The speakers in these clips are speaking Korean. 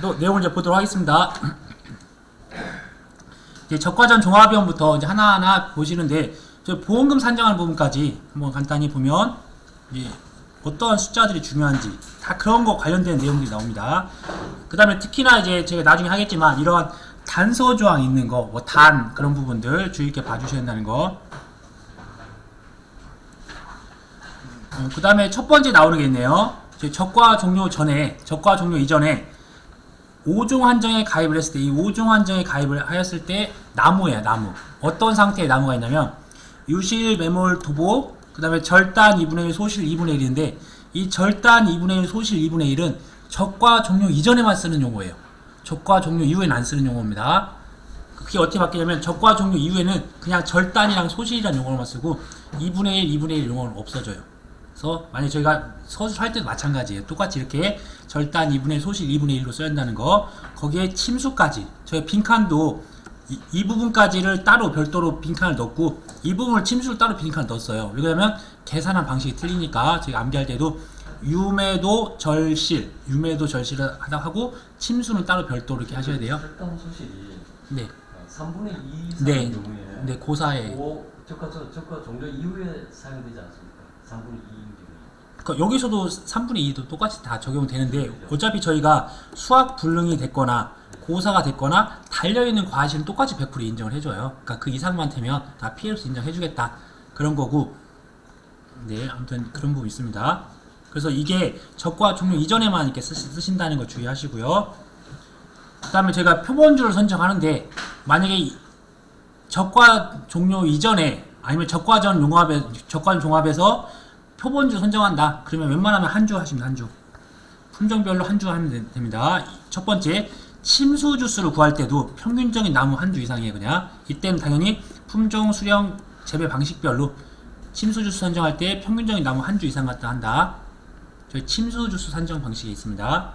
또 내용을 이제 보도록 하겠습니다. 이제 적과전 종합위원부터 이제 하나하나 보시는데, 저 보험금 산정하는 부분까지 한번 간단히 보면, 이제 어떠한 숫자들이 중요한지 다 그런 거 관련된 내용들이 나옵니다. 그 다음에 특히나 이제 제가 나중에 하겠지만, 이러한 단서 조항 있는 거, 뭐 단 그런 부분들 주의 깊게 봐주셔야 된다는 거. 그 다음에 첫 번째 나오는 게 있네요. 적과 종료 전에, 적과 종료 이전에 5종 한정에 가입을 했을 때, 이 5종 한정에 가입을 하였을 때 나무예요, 나무. 어떤 상태의 나무가 있냐면 유실, 매몰, 도복, 그 다음에 절단 2분의 1, 소실 2분의 1인데, 이 절단 2분의 1, 소실 2분의 1은 적과 종료 이전에만 쓰는 용어예요. 적과 종료 이후에는 안 쓰는 용어입니다. 그게 어떻게 바뀌냐면, 적과 종료 이후에는 그냥 절단이랑 소실이라는 용어로만 쓰고 2분의 1, 2분의 1 용어는 없어져요. 그래서 만약에 저희가 서술할 때도 마찬가지예요. 똑같이 이렇게 절단 2분의 1, 소실 2분의 1로 써야 한다는 거. 거기에 침수까지, 저희 빈칸도 이 부분까지를 따로 별도로 빈칸을 넣고, 이 부분을 침수를 따로 빈칸을 넣었어요. 왜냐면 계산한 방식이 틀리니까. 저희가 암기할 때도 유매도 절실, 유매도 절실을 하다 하고 침수는 따로 별도로 이렇게 하셔야 돼요. 절단 소실이 네. 3분의 2 이상의 네. 경우에 네, 고사에 적과 종료 이후에 사용되지 않습니까? 3분의 2인 경우에. 그러니까 여기서도 3분의 2도 똑같이 다 적용되는데, 어차피 저희가 수학 불능이 됐거나 고사가 됐거나 달려있는 과실은 똑같이 100% 인정을 해줘요. 그러니까 그 이상만 되면 다 피해로서 인정해주겠다, 그런 거고. 네, 아무튼 그런 부분이 있습니다. 그래서 이게 적과 종료 이전에만 이렇게 쓰신다는 거 주의하시고요. 그 다음에 제가 표본주를 선정하는데, 만약에 적과 종료 이전에 아니면 적과전 종합에서 표본주 선정한다, 그러면 웬만하면 한 주 하시면 한 주, 품종별로 한 주 하면 됩니다. 첫 번째, 침수 주수를 구할 때도 평균적인 나무 한 주 이상이에요. 그냥 이때는 당연히 품종, 수령, 재배 방식별로 침수 주수 선정할 때 평균적인 나무 한 주 이상 갖다 한다. 저희 침수 주수 선정 방식이 있습니다.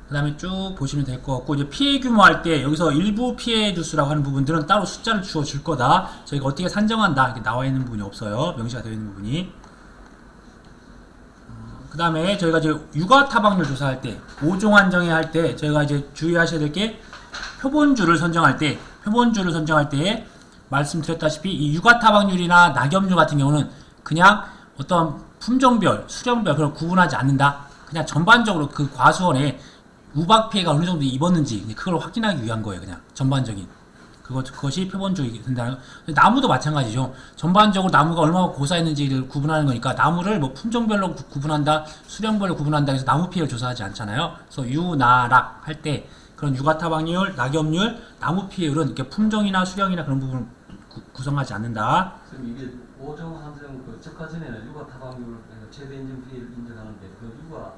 그 다음에 쭉 보시면 될 것 같고, 이제 피해 규모 할 때 여기서 일부 피해 주수라고 하는 부분들은 따로 숫자를 주어 줄 거다. 저희가 어떻게 산정한다 이렇게 나와 있는 부분이 없어요. 명시가 되어 있는 부분이. 그 다음에 저희가 이제 육아 타박률 조사할 때, 5종 한정에 할 때 저희가 이제 주의하셔야 될 게, 표본주를 선정할 때 말씀드렸다시피 이 육아 타박률이나 낙엽률 같은 경우는 그냥 어떤 품종별, 수령별 그걸 구분하지 않는다. 그냥 전반적으로 그 과수원에 우박 피해가 어느 정도 입었는지 그걸 확인하기 위한 거예요. 그냥 전반적인 그것이 표본주의 된다는 거. 나무도 마찬가지죠. 전반적으로 나무가 얼마나 고사했는지를 구분하는 거니까, 나무를 뭐 품종별로 구분한다, 수령별로 구분한다 해서 나무 피해를 조사하지 않잖아요. 그래서 유나락 할 때 그런 육아 타박률, 낙엽률, 나무 피해율은 이렇게 품종이나 수령이나 그런 부분을 구성하지 않는다. 그럼 이게 5종 한정 그 적과전에는 육아 타박률 최대 인정 피해를 인정하는데, 그 육아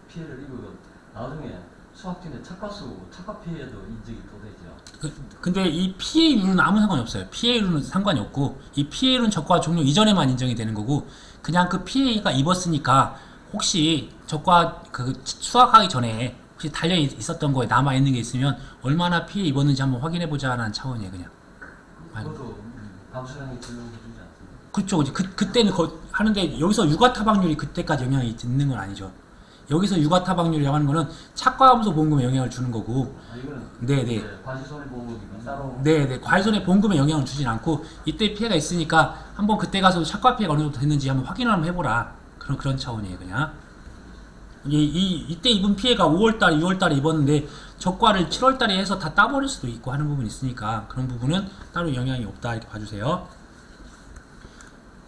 피해를 입으면 나중에 수확진의 착과 피해도 인정이 또 되죠. 근데 이 피해율은 아무 상관이 없어요. 피해율은 상관이 없고, 이 피해율은 적과 종료 이전에만 인정이 되는 거고, 그냥 그 피해가 입었으니까 혹시 적과 그 수확하기 전에 혹시 달려 있었던 거에 남아 있는 게 있으면 얼마나 피해 입었는지 한번 확인해 보자라는 차원이에요, 그냥. 그것도 감수량이 적용해 주지 않습니까? 그렇죠. 그때는 하는데, 여기서 육아 타박률이 그때까지 영향이 있는 건 아니죠. 여기서 육아 타박률이라고 하는 거는 착과함수 보험금에 영향을 주는 거고. 이거는 네네. 과실손해보험이니까 따로. 네네. 과실손해 보험금에 영향을 주진 않고, 이때 피해가 있으니까 한번 그때 가서 착과 피해가 어느 정도 됐는지 한번 확인을 한번 해보라. 그런 차원이에요, 그냥. 이때 입은 피해가 5월달, 6월달에 입었는데 적과를 7월달에 해서 다 따버릴 수도 있고 하는 부분이 있으니까, 그런 부분은 따로 영향이 없다 이렇게 봐주세요.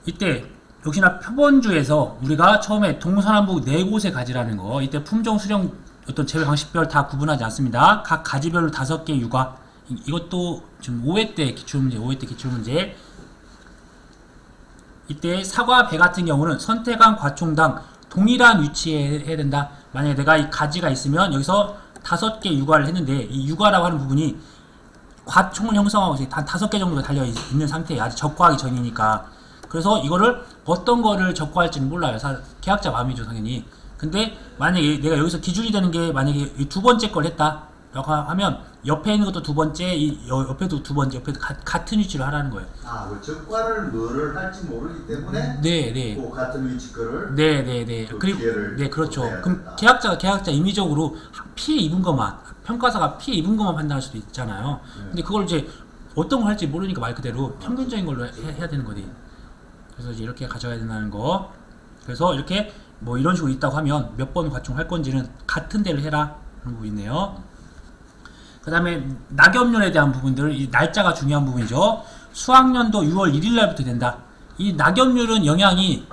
이때 역시나 표본주에서 우리가 처음에 동서남북 4곳의 가지라는 거, 이때 품종, 수령, 어떤 재배 방식별 다 구분하지 않습니다. 각 가지별로 5개 육아. 이것도 지금 5회 때 기출문제. 이때 사과, 배 같은 경우는 선택한 과총당 동일한 위치에 해야 된다. 만약에 내가 이 가지가 있으면 여기서 5개 육아를 했는데, 이 육아라고 하는 부분이 과총을 형성하고 한 5개 정도가 달려 있는 상태에 아직 적과하기 전이니까. 그래서 이거를 어떤 거를 적과할지는 몰라요. 계약자 마음이죠, 당연히. 근데 만약에 내가 여기서 기준이 되는 게, 만약에 이 두 번째 걸 했다. 라고 하면 옆에 있는 것도 두 번째, 옆에도 두 번째, 옆에도 같은 위치로 하라는 거예요. 그 적과를 뭐를 할지 모르기 때문에 네. 그 같은 위치 거를 네. 그 그리고 기회를 네, 그렇죠. 줘야 그럼 된다. 계약자가 임의적으로 피해 입은 것만, 평가사가 피해 입은 것만 판단할 수도 있잖아요. 근데 그걸 이제 어떤 걸 할지 모르니까 말 그대로 평균적인 걸로 해야 되는 거지. 그래서 이제 이렇게 가져가야 된다는 거. 그래서 이렇게 뭐 이런 식으로 있다고 하면 몇 번 과충할 건지는 같은 데를 해라 하는 부분이 있네요. 그 다음에 낙엽률에 대한 부분들, 이 날짜가 중요한 부분이죠. 수학년도 6월 1일 날부터 된다. 이 낙엽률은 영향이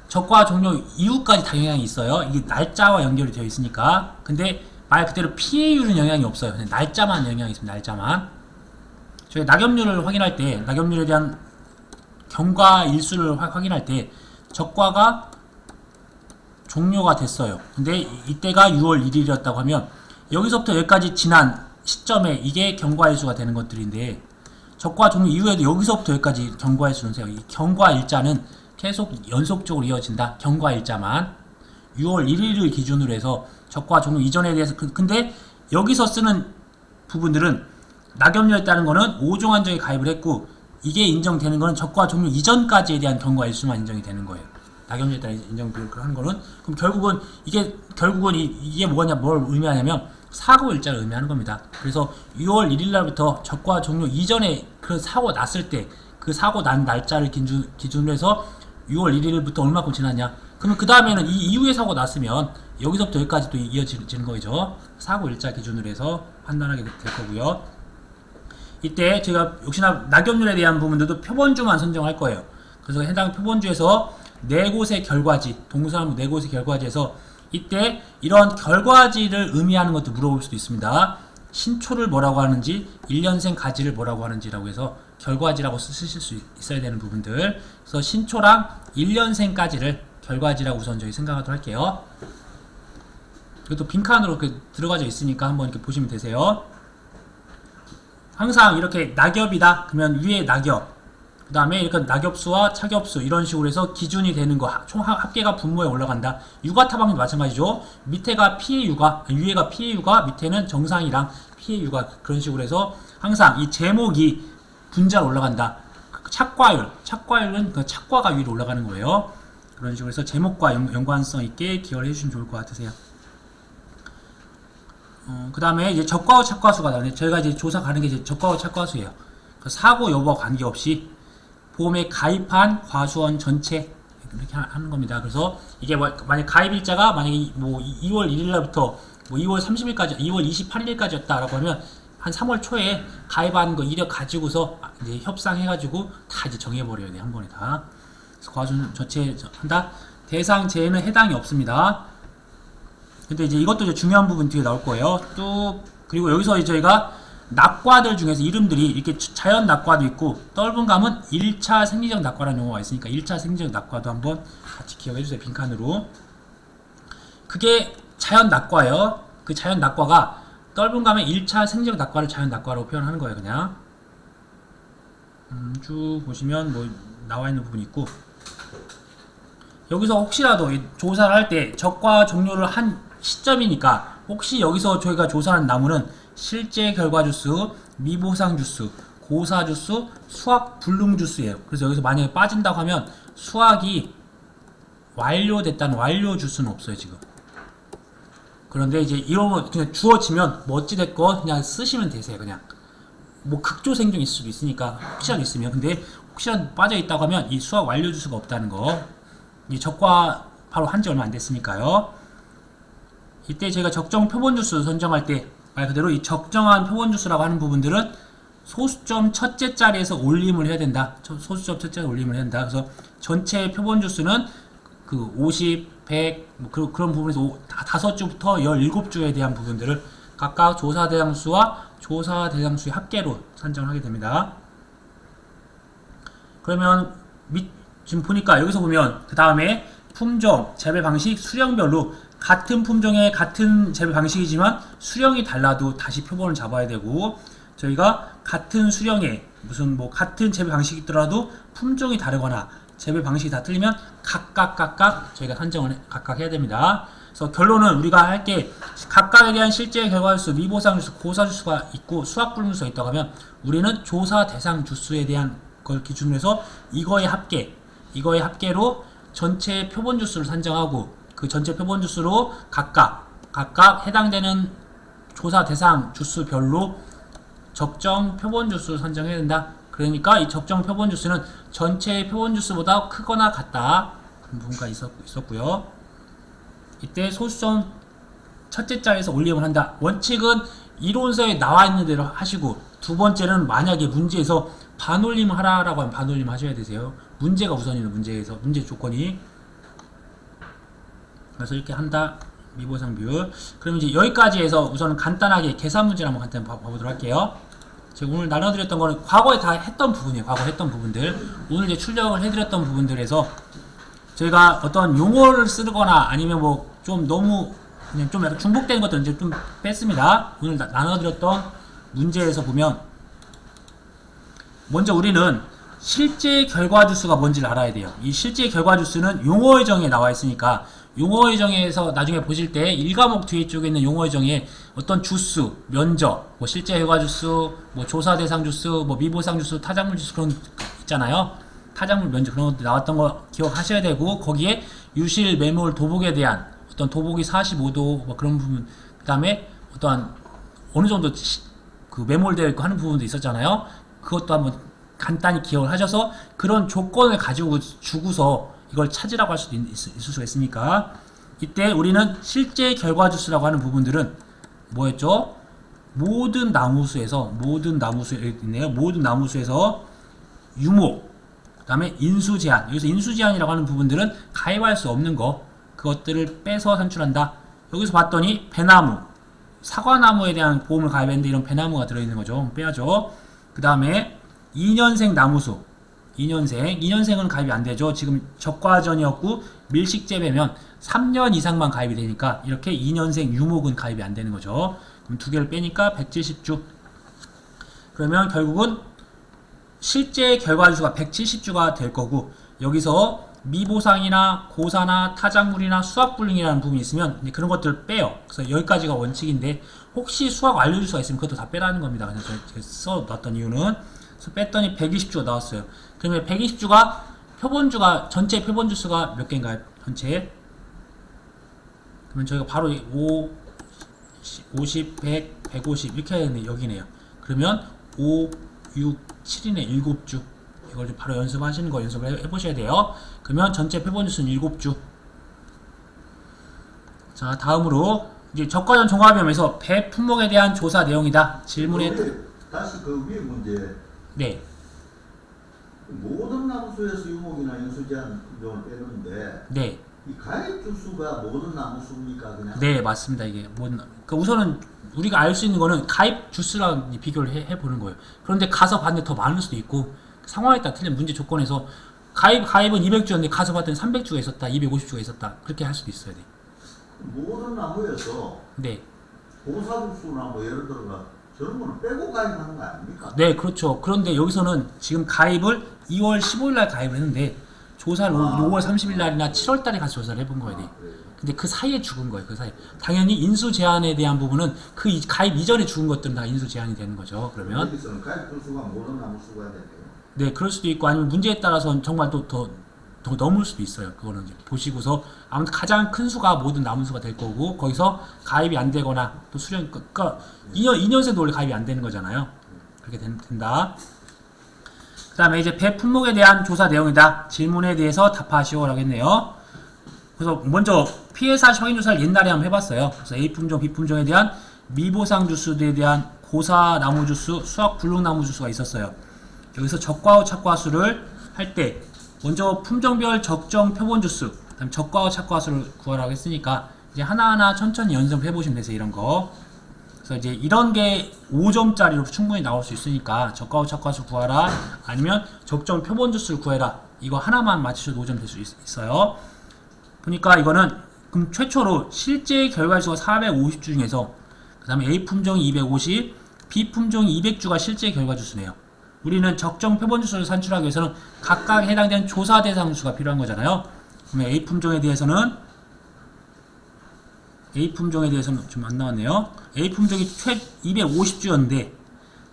적과 종료 이후까지 다 영향이 있어요. 이게 날짜와 연결이 되어 있으니까. 근데 말 그대로 피해율은 영향이 없어요. 그냥 날짜만 영향이 있습니다. 날짜만. 저희 낙엽률을 확인할 때, 낙엽률에 대한 경과 일수를 확인할 때 적과가 종료가 됐어요. 근데 이때가 6월 1일이었다고 하면 여기서부터 여기까지 지난 시점에 이게 경과일수가 되는 것들인데, 적과 종료 이후에도 여기서부터 여기까지 경과일수는 세요. 이 경과일자는 계속 연속적으로 이어진다. 경과일자만 6월 1일을 기준으로 해서 적과 종료 이전에 대해서 근데 여기서 쓰는 부분들은 낙엽률에 따른 거는 5종 한정에 가입을 했고, 이게 인정되는 거는 적과 종료 이전까지에 대한 경과일수만 인정이 되는 거예요. 낙엽률에 따라 인정하는 거는. 그럼 결국은 이게 뭐냐, 뭘 의미하냐면 사고일자를 의미하는 겁니다. 그래서 6월 1일 날부터 적과 종료 이전에 그 사고 났을 때 그 사고 난 날짜를 기준으로 해서 6월 1일부터 얼마큼 지났냐. 그러면 그 다음에는 이 이후에 사고 났으면 여기서부터 여기까지 또 이어지는 거죠. 사고일자 기준으로 해서 판단하게 될 거고요. 이때 제가 역시나 낙엽률에 대한 부분들도 표본주만 선정할 거예요. 그래서 해당 표본주에서 4곳의 결과지, 동사무 4곳의 결과지에서 이때 이런 결과지를 의미하는 것도 물어볼 수도 있습니다. 신초를 뭐라고 하는지, 1년생 가지를 뭐라고 하는지라고 해서 결과지라고 쓰실 수 있어야 되는 부분들. 그래서 신초랑 1년생까지를 결과지라고 우선 저희 생각하도록 할게요. 이것도 빈칸으로 이렇게 들어가져 있으니까 한번 이렇게 보시면 되세요. 항상 이렇게 낙엽이다 그러면 위에 낙엽, 그 다음에 이렇게 낙엽수와 차겹수 이런 식으로 해서 기준이 되는 거, 총 합계가 분모에 올라간다. 유가타방도 마찬가지죠. 밑에가 피해 유가, 위에가 피해 유가, 밑에는 정상이랑 피해 유가, 그런 식으로 해서 항상 이 제목이 분자로 올라간다. 착과율은 그 착과가 위로 올라가는 거예요. 그런 식으로 해서 제목과 연관성 있게 기여를 해주시면 좋을 것 같으세요. 그 다음에 이제 적과후 착과수가 나오네. 저희가 이제 조사 가는 게 이제 적과후 착과수예요. 사고 여부와 관계없이 보험에 가입한 과수원 전체 이렇게 하는 겁니다. 그래서 이게 만약 가입일자가 만약에 뭐 2월 1일날부터 뭐 2월 30일까지, 2월 28일까지였다라고 하면 한 3월 초에 가입한 거 이력 가지고서 이제 협상해가지고 다 이제 정해버려야 돼, 한 번에 다. 그래서 과수원 전체 한다. 대상 제외는 해당이 없습니다. 근데 이제 이것도 이제 중요한 부분 뒤에 나올 거예요. 또 그리고 여기서 이제 저희가 낙과들 중에서 이름들이 이렇게 자연 낙과도 있고, 떫은 감은 1차 생리적 낙과라는 용어가 있으니까 1차 생리적 낙과도 한번 같이 기억해 주세요. 빈칸으로. 그게 자연 낙과예요. 그 자연 낙과가 떫은 감의 1차 생리적 낙과를 자연 낙과라고 표현하는 거예요. 그냥 쭉 보시면 뭐 나와 있는 부분이 있고, 여기서 혹시라도 조사를 할 때 적과 종료를 한 시점이니까 혹시 여기서 저희가 조사하는 나무는 실제 결과 주수, 미보상 주수, 고사 주수, 수학 불능 주수예요. 그래서 여기서 만약에 빠진다고 하면 수학이 완료됐다는 완료 주수는 없어요, 지금. 그런데 이제 이런 거 그냥 주어지면 뭐 어찌됐건 그냥 쓰시면 되세요. 그냥 뭐 극조생존 있을 수도 있으니까 혹시라도 있으면. 근데 혹시라도 빠져있다고 하면 이 수학 완료 주수가 없다는 거. 이 적과 바로 한지 얼마 안 됐으니까요. 이때 제가 적정 표본 주수 선정할 때 말 그대로 이 적정한 표본 주수라고 하는 부분들은 소수점 첫째 자리에서 올림을 해야 된다. 소수점 첫째 자리에 올림을 해야 된다. 그래서 전체 표본 주수는 그 50, 100 뭐 그런 부분에서 5주부터 17주에 대한 부분들을 각각 조사 대상수와 조사 대상수의 합계로 산정을 하게 됩니다. 그러면 지금 보니까 여기서 보면 그 다음에 품종, 재배 방식, 수령별로 같은 품종의 같은 재배 방식이지만 수령이 달라도 다시 표본을 잡아야 되고, 저희가 같은 수령에 무슨 뭐 같은 재배 방식이 있더라도 품종이 다르거나 재배 방식이 다 틀리면 각각 저희가 산정을 각각 해야 됩니다. 그래서 결론은 우리가 할 게 각각에 대한 실제 결과 주수, 미보상 주수, 고사 주수가 있고 수학 불문수가 있다고 하면 우리는 조사 대상 주수에 대한 걸 기준으로 해서 이거의 합계로 전체 표본 주수를 산정하고 그 전체 표본 주수로 각각 해당되는 조사 대상 주수별로 적정 표본 주수를 선정해야 된다. 그러니까 이 적정 표본 주수는 전체 표본 주수보다 크거나 같다. 그런 부분가 있었고요. 이때 소수점 첫째 자리에서 올림을 한다. 원칙은 이론서에 나와 있는 대로 하시고, 두 번째는 만약에 문제에서 반올림을 하라라고 하면 반올림 하셔야 되세요. 문제가 우선이에요. 문제 조건이. 그래서 이렇게 한다. 미보상 비율. 그럼 이제 여기까지 해서 우선은 간단하게 계산 문제를 한번 간단히 봐보도록 할게요. 제가 오늘 나눠드렸던 거는 과거에 다 했던 부분이에요. 과거 했던 부분들. 오늘 이제 출력을 해드렸던 부분들에서 저희가 어떤 용어를 쓰거나 아니면 뭐 좀 너무 그냥 좀 약간 중복된 것들 이제 좀 뺐습니다. 오늘 나눠드렸던 문제에서 보면 먼저 우리는 실제 결과 주수가 뭔지를 알아야 돼요. 이 실제 결과 주수는 용어의 정의에 나와 있으니까 용어의 정의에서 나중에 보실 때 1과목 뒤에 쪽에 있는 용어의 정의에 어떤 주수, 면적, 뭐 실제 결과 주수, 뭐 조사 대상 주수, 뭐 미보상 주수, 타작물 주수 그런 거 있잖아요. 타작물 면적 그런 것도 나왔던 거 기억하셔야 되고, 거기에 유실, 매몰, 도복에 대한 어떤 도복이 45도 뭐 그런 부분, 그 다음에 어떠한 어느 정도 그 매몰되어 있고 하는 부분도 있었잖아요. 그것도 한번 간단히 기억을 하셔서 그런 조건을 가지고 주고서 이걸 찾으라고 할 수도 있을 수가 있으니까, 이때 우리는 실제 결과 주수라고 하는 부분들은 뭐였죠? 모든 나무수에 있네요. 모든 나무수에서 유목, 그 다음에 인수제한. 여기서 인수제한이라고 하는 부분들은 가입할 수 없는 거, 그것들을 빼서 산출한다. 여기서 봤더니 배나무, 사과나무에 대한 보험을 가입했는데 이런 배나무가 들어있는 거죠. 빼야죠. 그 다음에 2년생 나무수, 2년생은 가입이 안 되죠. 지금 적과전이었고 밀식재배면 3년 이상만 가입이 되니까 이렇게 2년생 유목은 가입이 안 되는 거죠. 그럼 두 개를 빼니까 170주. 그러면 결국은 실제 결과주수가 170주가 될 거고, 여기서 미보상이나 고사나 타작물이나 수학불능이라는 부분이 있으면 그런 것들을 빼요. 그래서 여기까지가 원칙인데 혹시 수학 알려줄 수가 있으면 그것도 다 빼라는 겁니다. 그래서 제가 써놨던 이유는, 그래서 뺐더니 120주가 나왔어요. 그러면 120주가 표본주가 전체 표본주 수가 몇 개인가요? 전체. 그러면 저희가 바로 50, 100, 150 이렇게 해야 되는데 여기네요. 그러면 5, 6, 7이네. 7주. 이걸 좀 바로 연습하시는 거 연습을 해보셔야 돼요. 그러면 전체 표본주 수는 7주. 자, 다음으로 이제 적과전 종합위험에서 배 품목에 대한 조사 내용이다. 질문에 다시 그 위에 문제. 네. 모든 나무수에서 유목이나 인수제한 품종을 빼는데, 네. 이 가입 주수가 모든 나무수입니까 그냥? 네, 맞습니다. 이게 그러니까 우선은 우리가 알 수 있는 거는 가입 주수랑 비교를 해보는 거예요. 그런데 가서 봤는데 더 많을 수도 있고, 상황에 따라 틀린 문제 조건에서 가입은 200주였는데 가서 봤더니 300주가 있었다, 250주가 있었다, 그렇게 할 수도 있어야 돼. 모든 나무에서 네. 고사주수나 뭐 예를 들어가 저런 거는 빼고 가입하는 거 아닙니까? 네, 그렇죠. 그런데 여기서는 지금 가입을 2월 15일 날 가입을 했는데 조사를 5월 30일 날이나 7월 달에 가서 조사를 해본 거예요. 네. 근데 그 사이에 죽은 거예요. 그 사이. 당연히 인수 제한에 대한 부분은 그 가입 이전에 죽은 것들은 다 인수 제한이 되는 거죠. 그러면 여기서는 가입 주수가 모든 나무수가 되네요. 네, 그럴 수도 있고 아니면 문제에 따라서는 정말 또 더 넘을 수도 있어요. 그거는 이제 보시고서 아무튼 가장 큰 수가 모든 남은 수가 될 거고, 거기서 가입이 안 되거나 또 수령, 그러니까 2년생도 원래 가입이 안 되는 거잖아요. 그렇게 된다. 그 다음에 이제 배 품목에 대한 조사 내용이다. 질문에 대해서 답하시오라고 했네요. 그래서 먼저 피해사 확인조사를 옛날에 한번 해봤어요. 그래서 A품종, B품종에 대한 미보상 주수에 대한 고사 나무 주수, 수학 불능 나무 주수가 있었어요. 여기서 적과후 착과수를 할 때 먼저 품종별 적정 표본 주수, 그다음 적과후 착과수를 구하라고 했으니까 이제 하나하나 천천히 연습해 보시면 되세요. 이런 거. 그래서 이제 이런 게 5점짜리로 충분히 나올 수 있으니까 적과후 착과수 구하라, 아니면 적정 표본 주수를 구해라. 이거 하나만 맞추셔도 5점 될 수 있어요. 보니까 이거는 그럼 최초로 실제 결과수가 450주 중에서 그 다음에 A품종이 250, B품종이 200주가 실제 결과주수네요. 우리는 적정 표본주수를 산출하기 위해서는 각각 해당되는 조사 대상 수가 필요한 거잖아요. 그러면 A품종에 대해서는 A 품종에 대해서는 좀 안 나왔네요. A 품종이 최 250주였는데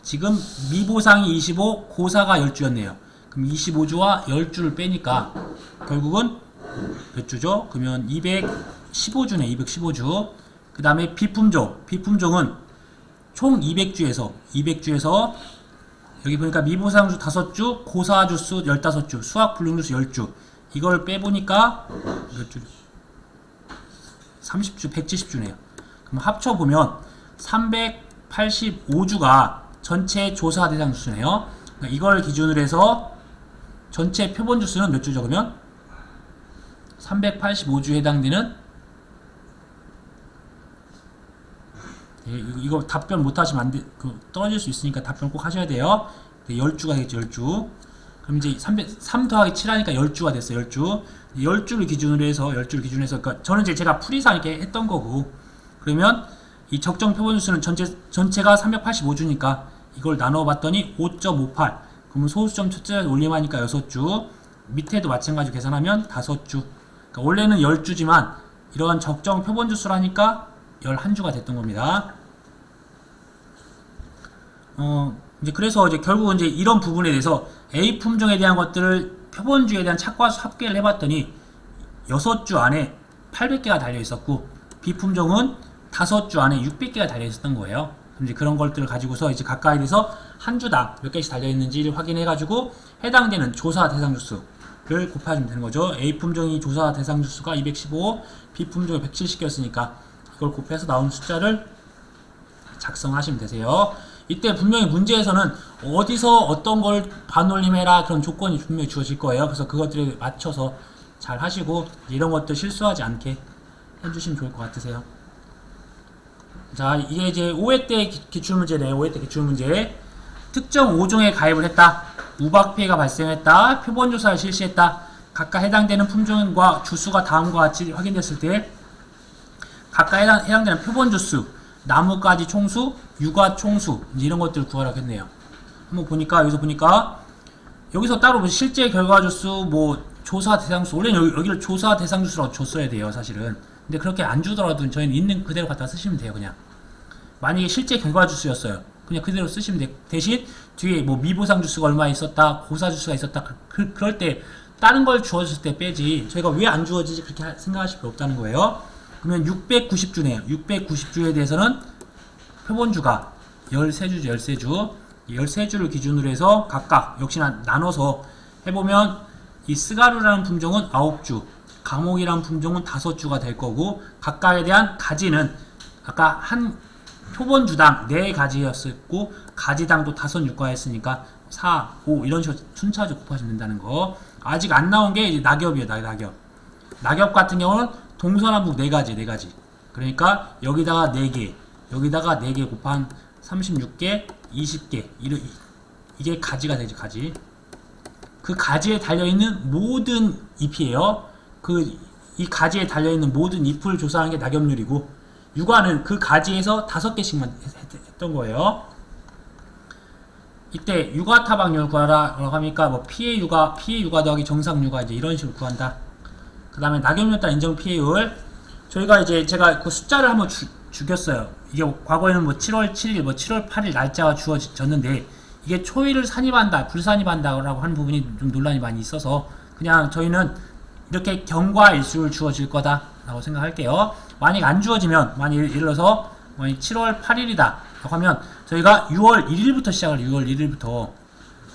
지금 미보상이 25, 고사가 10주였네요. 그럼 25주와 10주를 빼니까 결국은 몇 주죠? 그러면 215주네. 215주. 그 다음에 B품종. B품종은 총 200주에서 여기 보니까 미보상주 5주, 고사주수 15주, 수학불능주수 10주. 이걸 빼보니까 몇 주? 30주, 170주네요. 그럼 합쳐보면 385주가 전체 조사 대상 주수네요. 그러니까 이걸 기준으로 해서 전체 표본 주수는 몇 주죠? 그러면 385주에 해당되는, 이거 답변 못하시면 안 돼, 떨어질 수 있으니까 답변 꼭 하셔야 돼요. 10주가 되겠죠. 10주. 그럼 이제 3 더하기 7 하니까 10주가 됐어요. 10주. 10주를 기준으로 해서, 그러니까 저는 이제 제가 풀이상 이렇게 했던 거고, 그러면 이 적정 표본 수는 전체가 385주니까 이걸 나눠 봤더니 5.58. 그러면 소수점 첫째 올림하니까 6주. 밑에도 마찬가지로 계산하면 5주. 그러니까 원래는 10주지만 이러한 적정 표본 주수를 하니까 11주가 됐던 겁니다. 이제 그래서 이제 결국은 이제 이런 부분에 대해서 A 품종에 대한 것들을 표본주에 대한 착과수 합계를 해봤더니 6주 안에 800개가 달려 있었고 B 품종은 5주 안에 600개가 달려 있었던 거예요. 그럼 이제 그런 것들을 가지고서 이제 각각에 대해서 한 주당 몇 개씩 달려 있는지를 확인해가지고 해당되는 조사 대상 주수를 곱해주면 되는 거죠. A 품종이 조사 대상 주수가 215, B 품종이 170개였으니까 이걸 곱해서 나온 숫자를 작성하시면 되세요. 이때 분명히 문제에서는 어디서 어떤 걸 반올림해라 그런 조건이 분명히 주어질 거예요. 그래서 그것들에 맞춰서 잘 하시고 이런 것들 실수하지 않게 해주시면 좋을 것 같으세요. 자, 이게 이제 5회 때 기출문제네요. 5회 때 기출문제. 특정 5종에 가입을 했다. 우박 피해가 발생했다. 표본조사를 실시했다. 각각 해당되는 품종과 주수가 다음과 같이 확인됐을 때 각각 해당되는 표본주수, 나무가지 총수, 육아 총수 이런 것들을 구하라고 했네요. 한번 보니까 여기서 보니까 여기서 따로 뭐 실제 결과주수, 뭐 조사 대상수, 원래는 여기를 조사 대상주수라고 줬어야 돼요, 사실은. 근데 그렇게 안 주더라도 저희는 있는 그대로 갖다 쓰시면 돼요, 그냥. 만약에 실제 결과주수였어요, 그냥 그대로 쓰시면 돼. 대신 뒤에 뭐 미보상 주수가 얼마 있었다, 고사 주수가 있었다, 그럴 때 다른 걸 주어졌을 때 빼지. 저희가 왜 안 주어지지 그렇게 생각하실 필요 없다는 거예요. 그러면 690주네요. 690주에 대해서는 표본주가 13주죠. 13주. 13주를 기준으로 해서 각각 역시나 나눠서 해보면 이 스가루라는 품종은 9주, 감옥이라는 품종은 5주가 될 거고 각각에 대한 가지는 아까 한 표본주당 4가지였었고 가지당도 5육과 했으니까 4, 5 이런 식으로 순차적으로 곱하시면 된다는 거. 아직 안 나온 게 이제 낙엽이에요. 낙엽. 낙엽 같은 경우는 동서남북 4가지. 그러니까 여기다가 4개, 여기다가 4개 곱한 36개, 20개. 이게 가지가 되죠, 가지. 그 가지에 달려있는 모든 잎이에요. 이 가지에 달려있는 모든 잎을 조사하는 게 낙엽률이고, 육아는 그 가지에서 5개씩만 했던 거예요. 이때 육아 타박률 구하라고 하니까 뭐 피해 육아 더하기 정상 육아 이제 이런 식으로 구한다. 그 다음에 낙엽률 따라 인정 피해율. 저희가 이제 제가 그 숫자를 한번 죽였어요. 이게 과거에는 뭐 7월 7일, 뭐 7월 8일 날짜가 주어졌는데 이게 초일을 산입한다, 불산입한다라고 하는 부분이 좀 논란이 많이 있어서 그냥 저희는 이렇게 경과일수를 주어질 거다라고 생각할게요. 만약 안 주어지면, 예를 들어서 7월 8일이다 라고 하면 저희가 6월 1일부터 시작을 해요. 6월 1일부터.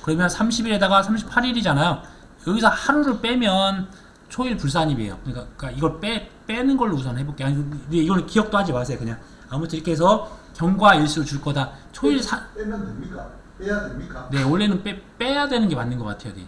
그러면 30일에다가 38일이잖아요. 여기서 하루를 빼면 초일 불산입이에요. 그러니까 이걸 빼는 걸로 우선 해볼게요. 근데 이거는 기억도 하지 마세요. 그냥 아무튼 이렇게 해서 경과일수를 줄 거다. 초일 빼면 됩니까? 빼야 됩니까? 네, 원래는 빼야 되는 게 맞는 것 같아요. 네.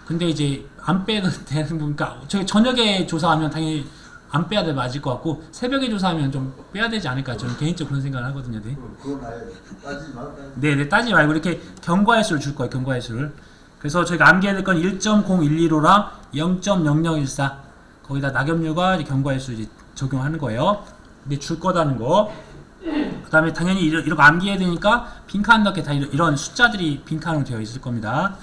근데 이제 안 빼도 되는 거니까 저희 저녁에 조사하면 당연히 안 빼야 돼 맞을 것 같고 새벽에 조사하면 좀 빼야 되지 않을까 저는 개인적으로 그런 생각을 하거든요. 네. 그건 아예 따지지 말까? 네, 따지지 말고 이렇게 경과일수를 줄 거예요. 경과일수를. 그래서 저희가 암기해야 될 건 1.0115랑 0.0014 거기다 낙엽률과 경과일수 이제 적용하는 거예요. 근데 줄 거다는 거. 그 다음에 당연히 이렇게 암기해야 되니까 빈칸 넣게 다 이런 숫자들이 빈칸으로 되어 있을 겁니다.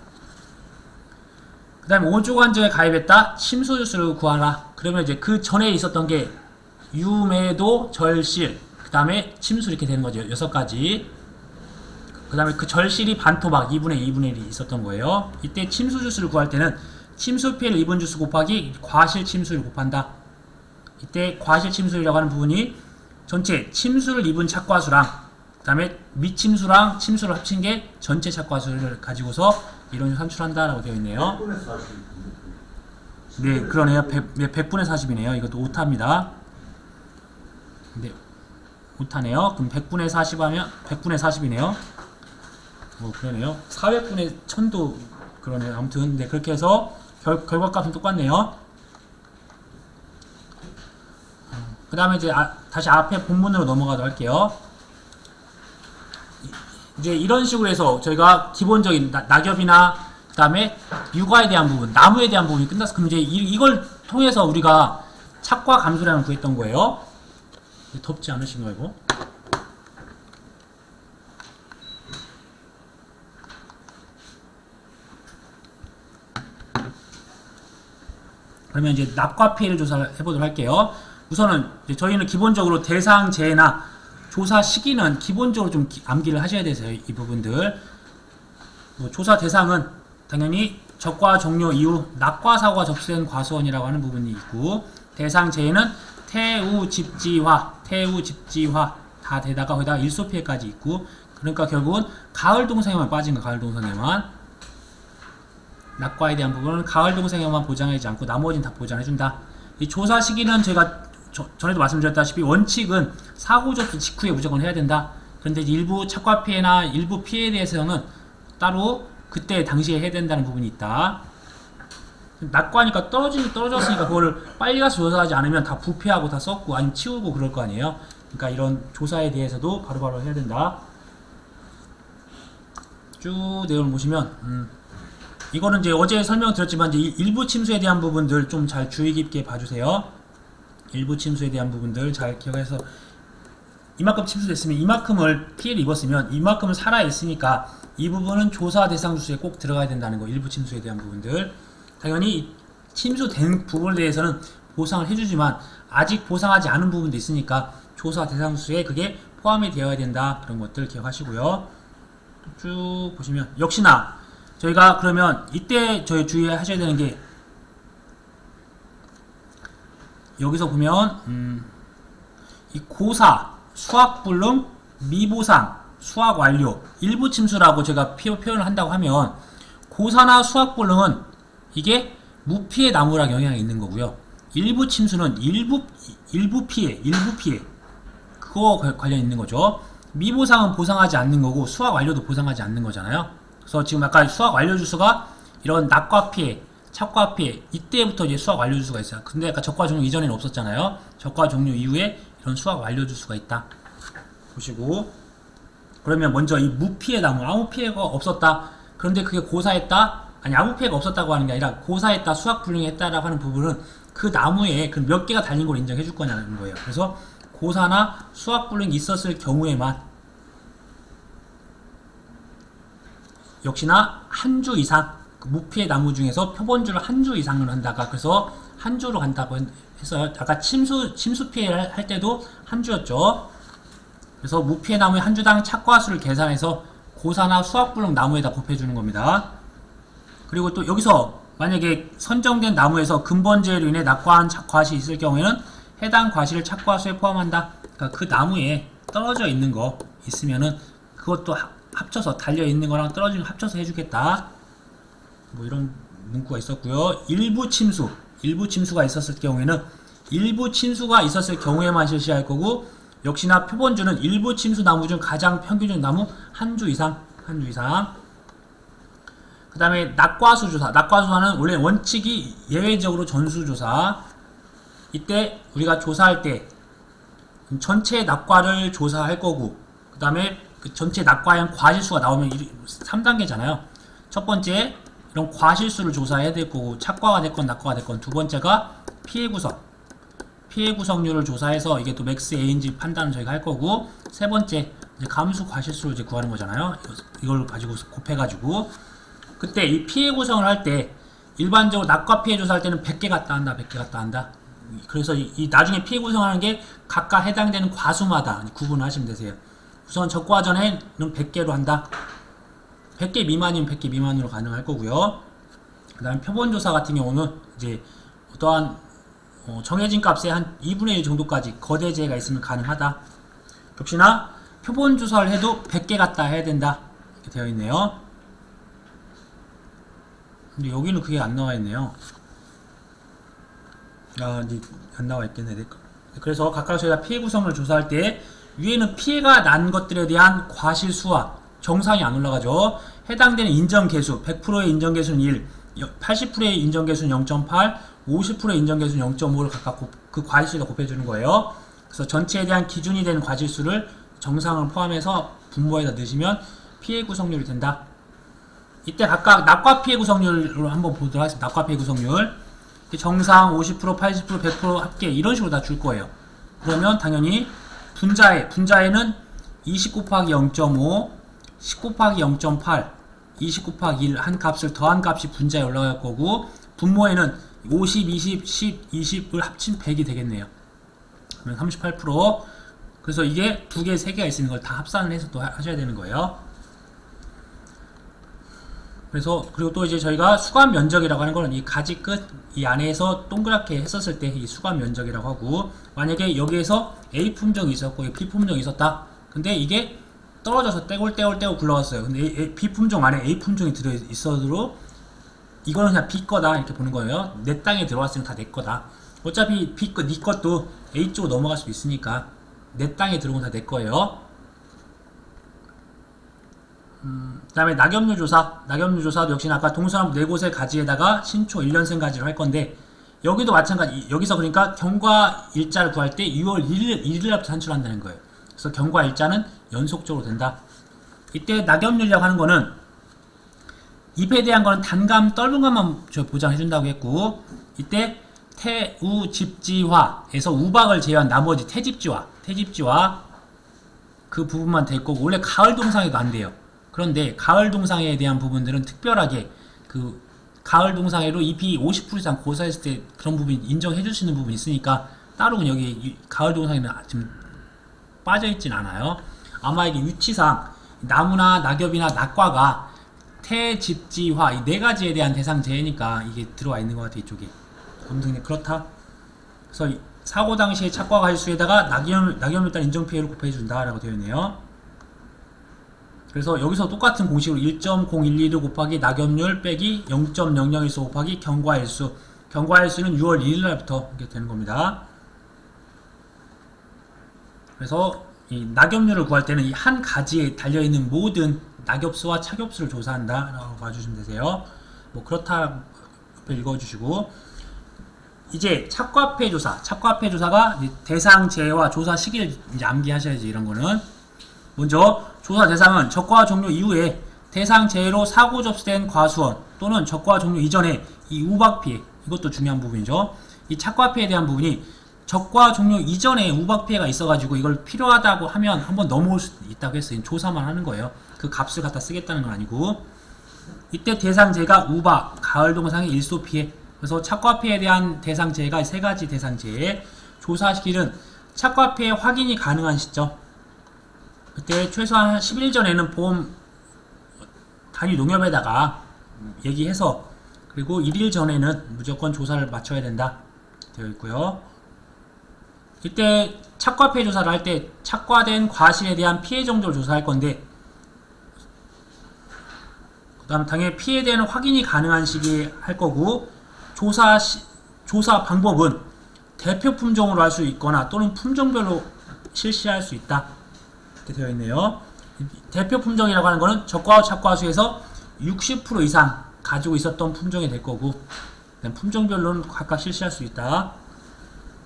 그 다음에 5종 환정에 가입했다. 침수주수를 구하라. 그러면 이제 그 전에 있었던 게 유매도, 절실, 그 다음에 침수 이렇게 되는 거죠. 6가지. 그 다음에 그 절실이 반토막 2분의 1이 있었던 거예요. 이때 침수 주수를 구할 때는 침수 피해를 입은 주수 곱하기 과실 침수를 곱한다. 이때 과실 침수라고 하는 부분이 전체 침수를 입은 착과수랑 그 다음에 미침수랑 침수를 합친 게 전체 착과수를 가지고서 이론을 산출한다라고 되어 있네요. 100분의 40. 네, 그러네요. 100분의 40이네요. 이것도 오타입니다. 네, 오타네요. 그럼 100분의 40 하면 100분의 40이네요. 뭐 그러네요. 400분의 1000도 그러네요. 아무튼 네, 그렇게 해서 결과값은 똑같네요. 그 다음에 이제 다시 앞에 본문으로 넘어가도록 할게요. 이제 이런 식으로 해서 저희가 기본적인 낙엽이나 그 다음에 육아에 대한 부분, 나무에 대한 부분이 끝났어. 그럼 이제 이걸 통해서 우리가 착과 감소량을 구했던 거예요. 덥지 않으신가요, 이거? 그러면 이제 낙과 피해를 조사를 해보도록 할게요. 우선은 이제 저희는 기본적으로 대상 재해나 조사 시기는 기본적으로 좀 암기를 하셔야 되세요. 이 부분들. 뭐 조사 대상은 당연히 적과 종료 이후 낙과 사고가 접수된 과수원이라고 하는 부분이 있고, 대상 재해는 태우 집지화 다 되다가 거기다가 일소 피해까지 있고, 그러니까 결국은 가을 동성에만 빠진 거, 가을 동성에만. 낙과에 대한 부분은 가을 동성에만 보장하지 않고 나머지는 다 보장해준다. 이 조사 시기는 제가 전에도 말씀드렸다시피 원칙은 사고 접수 직후에 무조건 해야 된다. 그런데 일부 착과 피해나 일부 피해에 대해서는 따로 그때 당시에 해야 된다는 부분이 있다. 낙과니까 떨어졌으니까 그거를 빨리 가서 조사하지 않으면 다 부패하고 다 썩고 아니면 치우고 그럴 거 아니에요. 그러니까 이런 조사에 대해서도 바로바로 해야 된다. 쭉 내용을 보시면 이거는 이제 어제 설명드렸지만 이제 일부 침수에 대한 부분들 좀 잘 주의 깊게 봐주세요. 일부 침수에 대한 부분들 잘 기억해서 이만큼 침수됐으면 이만큼을 피해를 입었으면 이만큼은 살아있으니까 이 부분은 조사 대상 주수에 꼭 들어가야 된다는 거. 일부 침수에 대한 부분들 당연히 침수된 부분에 대해서는 보상을 해주지만 아직 보상하지 않은 부분도 있으니까 조사 대상 주수에 그게 포함이 되어야 된다. 그런 것들 기억하시고요. 쭉 보시면 역시나 저희가 그러면 이때 저희 주의하셔야 되는 게 여기서 보면 이 고사, 수학불능, 미보상, 수학 완료, 일부 침수라고 제가 표현을 한다고 하면 고사나 수학불능은 이게 무피해 나무락 영향이 있는 거고요. 일부 침수는 일부 피해 그거 관련 있는 거죠. 미보상은 보상하지 않는 거고 수학 완료도 보상하지 않는 거잖아요. 그래서 지금 아까 수학 완료 주수가 이런 낙과 피해, 착과 피해 이때부터 이제 수학 완료 주수가 있어요. 근데 아까 적과 종료 이전에는 없었잖아요. 적과 종료 이후에 이런 수학 완료 주수가 있다. 보시고 그러면 먼저 이 무피해 나무 아무 피해가 없었다. 그런데 그게 고사했다. 아니 아무 피해가 없었다고 하는 게 아니라 고사했다, 수학 불능했다라고 하는 부분은 그 나무에 그 몇 개가 달린 걸 인정해 줄 거냐는 거예요. 그래서 고사나 수학 불능이 있었을 경우에만 역시나 한 주 이상 그 무피해 나무 중에서 표본주를 한 주 이상을 한다가 그래서 한 주로 간다고 해서 아까 침수 피해를 할 때도 한 주였죠. 그래서 무피해 나무의 한 주당 착과수를 계산해서 고사나 수학불능 나무에다 곱해주는 겁니다. 그리고 또 여기서 만약에 선정된 나무에서 근본재해로 인해 낙과한 과실이 있을 경우에는 해당 과실을 착과수에 포함한다. 그러니까 그 나무에 떨어져 있는 거 있으면은 그것도 합쳐서 달려있는 거랑 떨어지는 거 합쳐서 해주겠다. 뭐 이런 문구가 있었고요. 일부 침수가 있었을 경우에는 일부 침수가 있었을 경우에만 실시할 거고 역시나 표본주는 일부 침수 나무 중 가장 평균적 나무 한 주 이상 그 다음에 낙과수 조사 낙과수사는 원래 원칙이 예외적으로 전수조사. 이때 우리가 조사할 때 전체 낙과를 조사할 거고 그 다음에 그 전체 낙과형 과실수가 나오면 3단계잖아요. 첫 번째 이런 과실수를 조사해야 될 거고 착과가 됐건 낙과가 됐건 두 번째가 피해 구성률을 조사해서 이게 또 맥스 A인지 판단을 저희가 할 거고 세 번째 이제 감수 과실수를 이제 구하는 거잖아요. 이걸 가지고 곱해가지고 그때 이 피해 구성을 할 때 일반적으로 낙과 피해 조사할 때는 100개 갔다 한다. 그래서 이 나중에 피해 구성하는 게 각각 해당되는 과수마다 구분하시면 되세요. 우선 적과 전에는 100개로 한다. 100개 미만이면 100개 미만으로 가능할 거고요. 그 다음에 표본조사 같은 경우는 이제 어떠한 정해진 값의 한 2분의 1 정도까지 거대재해가 있으면 가능하다. 역시나 표본조사를 해도 100개 갖다 해야 된다. 이렇게 되어 있네요. 근데 여기는 그게 안 나와 있네요. 아, 이제 안 나와 있겠네. 그래서 각각 저희가 피해 구성을 조사할 때 위에는 피해가 난 것들에 대한 과실수와 정상이 안 올라가죠. 해당되는 인정개수 100%의 인정개수는 1, 80%의 인정개수는 0.8, 50%의 인정개수는 0.5를 각각 그 과실수에다 곱해주는 거예요. 그래서 전체에 대한 기준이 되는 과실수를 정상을 포함해서 분모에다 넣으시면 피해 구성률이 된다. 이때 각각 낙과 피해 구성률로 한번 보도록 하겠습니다. 낙과 피해 구성률 정상 50%, 80%, 100% 합계 이런 식으로 다 줄 거예요. 그러면 당연히 분자에는 20 곱하기 0.5, 10 곱하기 0.8, 20 곱하기 1 한 값을 더한 값이 분자에 올라갈 거고, 분모에는 50, 20, 10, 20을 합친 100이 되겠네요. 그러면 38%. 그래서 이게 2개, 3개가 있는 걸 다 합산을 해서 또 하셔야 되는 거예요. 그래서 그리고 또 이제 저희가 수감 면적이라고 하는 거는 이 가지 끝 이 안에서 동그랗게 했었을 때 이 수감 면적이라고 하고, 만약에 여기에서 A 품종이 있었고 B 품종이 있었다. 근데 이게 떨어져서 떼골 굴러갔어요. 근데 B 품종 안에 A 품종이 들어 있어도 이거는 그냥 B 거다 이렇게 보는 거예요. 내 땅에 들어왔으면 다 내 거다. 어차피 B 거, 네 것도 A 쪽으로 넘어갈 수도 있으니까 내 땅에 들어오면 다 내 거예요. 그 다음에 낙엽류 조사도 역시나 아까 동서남북 4곳의 가지에다가 신초 1년생 가지를 할 건데, 여기도 마찬가지. 여기서 그러니까 경과 일자를 구할 때 6월 1일부터 산출한다는 거예요. 그래서 경과 일자는 연속적으로 된다. 이때 낙엽류라고 하는 거는 잎에 대한 거는 단감, 떫은감만 보장해준다고 했고, 이때 태우 집지화에서 우박을 제외한 나머지 태집지화 그 부분만 될 거고, 원래 가을 동상에도 안 돼요. 그런데 가을 동상에 대한 부분들은 특별하게 그 가을 동상에로 잎이 50% 이상 고사했을 때 그런 부분 인정해 주시는 부분이 있으니까 따로 여기 가을 동상에는 지금 빠져있진 않아요. 아마 이게 위치상 나무나 낙엽이나 낙과가 태집지화 이 4가지에 대한 대상 재해니까 이게 들어와 있는 것 같아. 이쪽에 아무튼 그렇다. 그래서 사고 당시에 착과 과실수에다가 낙엽을 따른 인정피해를 곱해준다 라고 되어 있네요. 그래서 여기서 똑같은 공식으로 1.0112 곱하기 낙엽률 빼기 0.0014 곱하기 경과일수. 경과일수는 6월 1일날부터 이렇게 되는 겁니다. 그래서 이 낙엽률을 구할 때는 이 한 가지에 달려있는 모든 낙엽수와 착엽수를 조사한다 라고 봐주시면 되세요. 뭐 그렇다 옆에 읽어주시고, 이제 착과피해 조사가 대상 재해와 조사 시기를 이제 암기하셔야지. 이런 거는 먼저 조사 대상은 적과 종료 이후에 대상 재해로 사고 접수된 과수원 또는 적과 종료 이전에 이 우박 피해, 이것도 중요한 부분이죠. 이 착과 피해에 대한 부분이 적과 종료 이전에 우박 피해가 있어가지고 이걸 필요하다고 하면 한번 넘어올 수 있다고 했어요. 조사만 하는 거예요. 그 값을 갖다 쓰겠다는 건 아니고, 이때 대상 재해가 우박, 가을 동상의 일소 피해. 그래서 착과 피해에 대한 대상 재해가 3가지 대상 재해. 조사 시기는 착과 피해 확인이 가능한 시점. 그때 최소한 10일 전에는 보험 단위 농협에다가 얘기해서, 그리고 1일 전에는 무조건 조사를 마쳐야 된다 되어 있고요. 이때 착과 피해 조사를 할 때 착과된 과실에 대한 피해 정도를 조사할 건데, 그 다음 당연히 피해에 대한 확인이 가능한 시기에 할 거고, 조사 방법은 대표 품종으로 할 수 있거나 또는 품종별로 실시할 수 있다 이렇게 되어 있네요. 대표 품종이라고 하는 거는 적과와 착과수에서 60% 이상 가지고 있었던 품종이 될 거고, 품종별로는 각각 실시할 수 있다.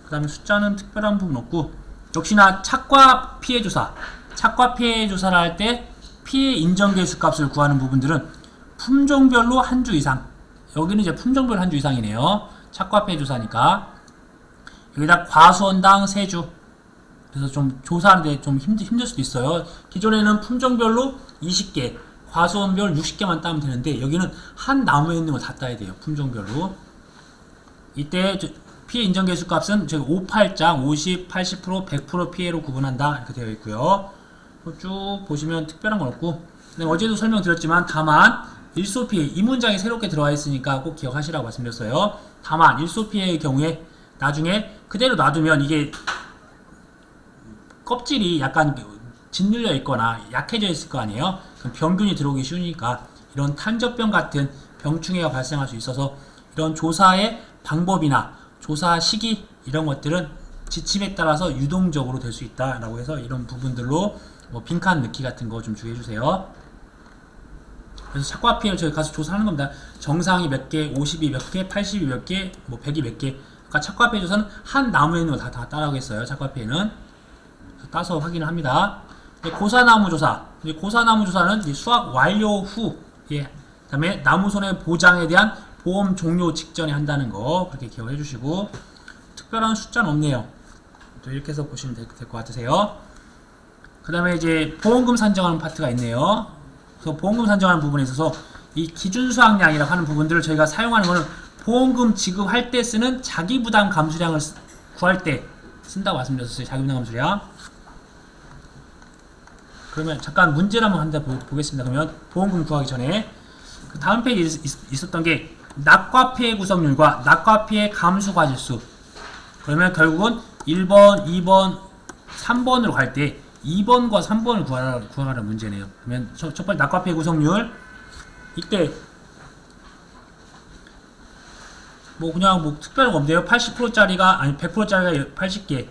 그 다음에 숫자는 특별한 부분 없고, 역시나 착과 피해 조사를 할 때 피해 인정개수 값을 구하는 부분들은 품종별로 한 주 이상, 여기는 이제 품종별 한 주 이상이네요. 착과 피해 조사니까 여기다 과수원당 3주. 그래서 좀 조사하는데 좀 힘들 수도 있어요. 기존에는 품종별로 20개, 과수원별 60개만 따면 되는데, 여기는 한 나무에 있는 거 다 따야 돼요. 품종별로. 이때 피해 인정 개수 값은 저기 58장 50, 80%, 100% 피해로 구분한다 이렇게 되어 있고요. 쭉 보시면 특별한 건 없고, 어제도 설명드렸지만 다만 일소 피해 이 문장이 새롭게 들어와 있으니까 꼭 기억하시라고 말씀드렸어요. 다만 일소 피해의 경우에 나중에 그대로 놔두면 이게 껍질이 약간 짓눌려 있거나 약해져 있을 거 아니에요. 그럼 병균이 들어오기 쉬우니까 이런 탄저병 같은 병충해가 발생할 수 있어서 이런 조사의 방법이나 조사 시기 이런 것들은 지침에 따라서 유동적으로 될 수 있다라고 해서 이런 부분들로 뭐 빈칸 넣기 같은 거 좀 주의해 주세요. 그래서 착과 피해를 저희 가서 조사하는 겁니다. 정상이 몇 개, 50이 몇 개, 80이 몇 개, 뭐 100이 몇 개. 그러니까 착과 피해 조사는 한 나무에 있는 거 다 따라오겠어요. 착과 피해는 따서 확인을 합니다. 고사나무 조사. 고사나무 조사는 이제 수확 완료 후, 그다음에 나무손해 보장에 대한 보험 종료 직전에 한다는 거 그렇게 기억해 주시고, 특별한 숫자는 없네요. 또 이렇게 해서 보시면 될 것 같으세요. 그 다음에 이제 보험금 산정하는 파트가 있네요. 그래서 보험금 산정하는 부분에 있어서 이 기준수확량이라고 하는 부분들을 저희가 사용하는 거는 보험금 지급할 때 쓰는 자기부담 감수량을 구할 때 쓴다고 말씀드렸어요. 자기부담 감수량. 그러면 잠깐 문제를 한번 보겠습니다. 그러면 보험금 구하기 전에 그 다음 페이지에 있었던 게 낙과 피해 구성률과 낙과 피해 감수 과실수. 그러면 결국은 1번, 2번, 3번으로 갈 때 2번과 3번을 구하라는 문제네요. 그러면 첫 번째 낙과 피해 구성률. 이때 뭐 그냥 뭐 특별한 거 없네요. 80%짜리가 아니 100%짜리가 80개.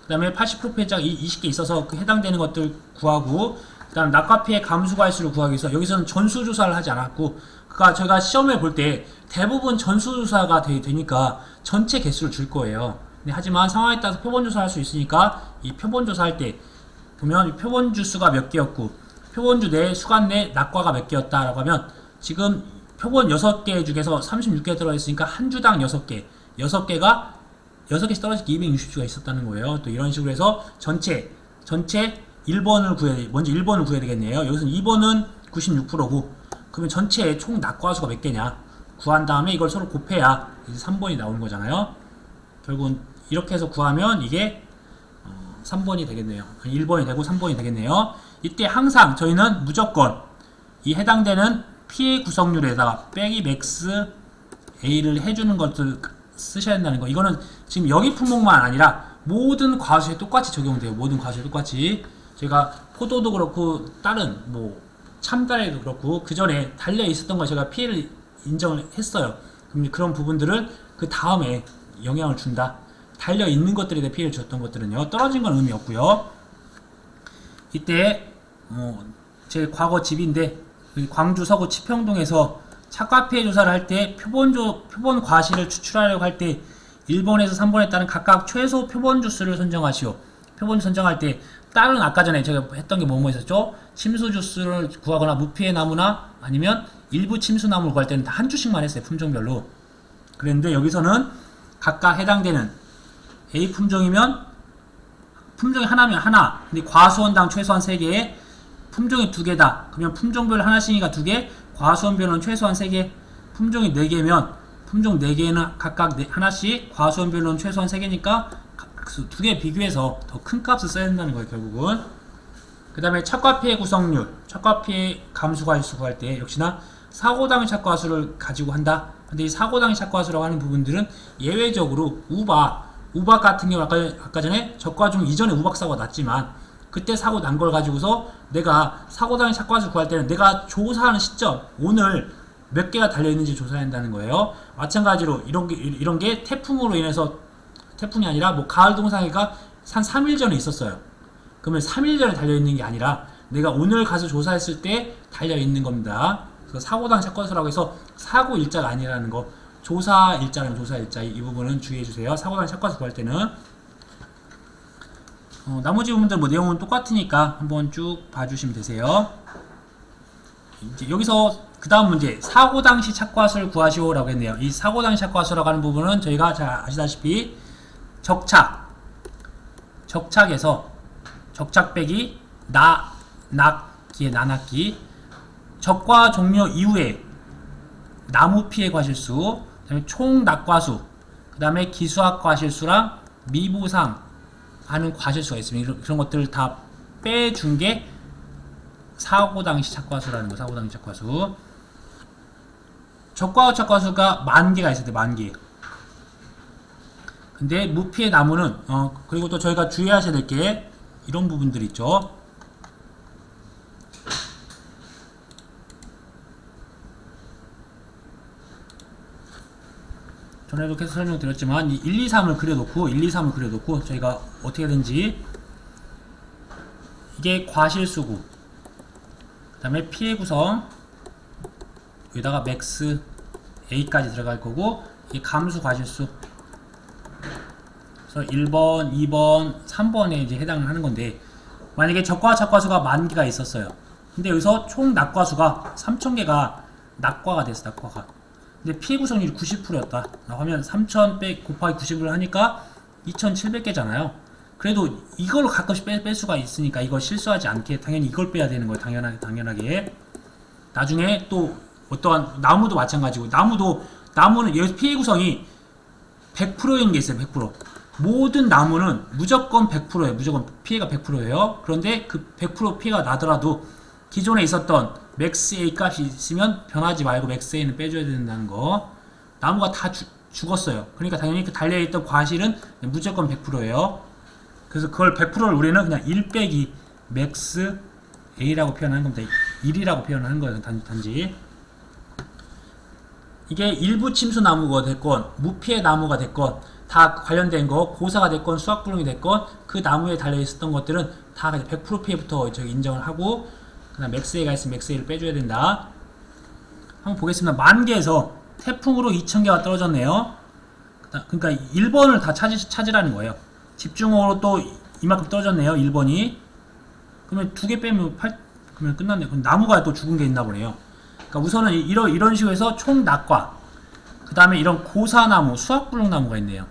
그 다음에 80% 피해자가 20개 있어서 그 해당되는 것들 구하고, 그 다음 낙과 피해 감수 과실수를 구하기 위해서 여기서는 전수조사를 하지 않았고, 그러니까 저희가 시험을 볼 때 대부분 전수조사가 되니까 전체 개수를 줄 거예요. 하지만 상황에 따라서 표본조사를 할 수 있으니까 이 표본조사할 때 보면 표본주 수가 몇 개였고 표본주 내 수간 내 낙과가 몇 개였다라고 하면 지금 표본 6개 중에서 36개 들어있으니까 한 주당 6개, 6개씩 떨어지기 260주가 있었다는 거예요. 또 이런 식으로 해서 전체 1번을 먼저 1번을 구해야 되겠네요. 여기서 2번은 96%고, 그러면 전체의 총 낙과수가 몇 개냐 구한 다음에 이걸 서로 곱해야 이제 3번이 나오는 거잖아요. 결국은 이렇게 해서 구하면 이게 3번이 되겠네요. 1번이 되고 3번이 되겠네요. 이때 항상 저희는 무조건 이 해당되는 피해 구성률에다가 빼기 맥스 A를 해주는 것들 쓰셔야 된다는 거. 이거는 지금 여기 품목만 아니라 모든 과수에 똑같이 적용돼요. 모든 과수에 똑같이. 제가 포도도 그렇고 다른 뭐 참다래도 그렇고 그 전에 달려 있었던 걸 제가 피해를 인정을 했어요. 그런 부분들을 그 다음에 영향을 준다. 달려 있는 것들에 대해 피해를 줬던 것들은요, 떨어진 건 의미 없고요. 이때 제 과거 집인데 광주 서구 치평동에서 착과 피해 조사를 할 때 표본 과실을 추출하려고 할 때 1번에서 3번에 따른 각각 최소 표본 주수를 선정하시오. 표본 선정할 때 다른 아까 전에 제가 했던 게 뭐뭐 있었죠? 침수 주수를 구하거나 무피해 나무나 아니면 일부 침수 나무를 구할 때는 다 한 주씩만 했어요. 품종별로. 그랬는데 여기서는 각각 해당되는 A 품종이면 품종이 하나면 하나, 근데 과수원당 최소한 3개, 품종이 2개다. 그러면 품종별 하나씩이니까 2개, 과수원별은 최소한 3개, 품종이 4개면 품종 4개는 각각 하나씩, 과수원별로는 최소한 3개니까 2개 비교해서 더 큰 값을 써야 된다는 거예요, 결국은. 그 다음에 착과 피해 구성률, 착과 피해 감수 과실수 구할 때 역시나 사고당의 착과수를 가지고 한다. 근데 이 사고당의 착과수라고 하는 부분들은 예외적으로 우박 같은 경우 아까 전에 적과중 이전에 우박 사고가 났지만 그때 사고 난 걸 가지고서 내가 사고당의 착과수 구할 때는 내가 조사하는 시점, 오늘 몇 개가 달려있는지 조사해야 한다는 거예요. 마찬가지로 이런 게 태풍으로 인해서, 태풍이 아니라 뭐 가을 동상해가 한 3일 전에 있었어요. 그러면 3일 전에 달려있는 게 아니라 내가 오늘 가서 조사했을 때 달려있는 겁니다. 그래서 사고당 착과수라고 해서 사고 일자가 아니라는 거, 조사 일자는 조사 일자, 이 부분은 주의해 주세요. 사고당 착과수 구할 때는. 나머지 부분들 뭐 내용은 똑같으니까 한번 쭉 봐주시면 되세요. 이제 여기서 그 다음 문제, 사고 당시 착과수를 구하시오라고 했네요. 이 사고 당시 착과수라고 하는 부분은 저희가 잘 아시다시피 적착에서 적착 빼기 낙기의 나낙기, 적과 종료 이후에 나무 피해 과실수, 그다음에 총 낙과수, 그 다음에 기수학 과실수랑 미보상 하는 과실수가 있습니다. 그런 것들을 다 빼준 게 사고 당시 착과수라는 거. 사고 당시 착과수. 적과후 착과수가 10,000개가 있을 때 10,000개. 근데 무피해 나무는 그리고 또 저희가 주의하셔야 될 게 이런 부분들 있죠. 전에도 계속 설명드렸지만 이 1, 2, 3을 그려놓고 저희가 어떻게 하든지 이게 과실수고 그 다음에 피해 구성 여기다가 맥스 A까지 들어갈 거고 이게 감수 과실수. 그래서 1번, 2번, 3번에 이제 해당을 하는 건데 만약에 적과 착과수가 10,000개가 있었어요. 근데 여기서 총 낙과수가 3,000개가 낙과가 됐어. 낙과가. 근데 피해 구성률이 90%였다. 하면 3,000 곱하기 90을 하니까 2,700개잖아요. 그래도 이걸로 가끔씩 뺄 수가 있으니까 이걸 실수하지 않게 당연히 이걸 빼야 되는 거예요. 당연하게. 나중에 또 어떠한 나무도 마찬가지고 나무는 여기서 피해 구성이 100%인 게 있어요. 100%. 모든 나무는 무조건 100%예요. 무조건 피해가 100%예요. 그런데 그 100% 피해가 나더라도 기존에 있었던 맥스 A 값이 있으면 변하지 말고 맥스 A는 빼줘야 된다는 거. 나무가 다 죽었어요. 그러니까 당연히 그 달려있던 과실은 무조건 100%예요. 그래서 그걸 100%를 우리는 그냥 1 빼기 맥스 A라고 표현하는 겁니다. 1이라고 표현하는 거예요. 단지. 이게 일부 침수 나무가 됐건 무피해 나무가 됐건 다 관련된 거 고사가 됐건 수확불능이 됐건 그 나무에 달려있었던 것들은 다 100% 피해부터 저기 인정을 하고 그다음 맥스 A가 있으면 맥스 A를 빼줘야 된다. 한번 보겠습니다. 10,000개에서 태풍으로 2,000개가 떨어졌네요. 그러니까 1번을 다 찾으라는 거예요. 집중호우로 또 이만큼 떨어졌네요. 1번이. 그러면 2개 빼면 그러면 끝났네. 그럼 나무가 또 죽은 게 있나 보네요. 그러니까 우선은 이런 식으로 해서 총 낙과 그 다음에 이런 고사나무, 수확불능나무가 있네요.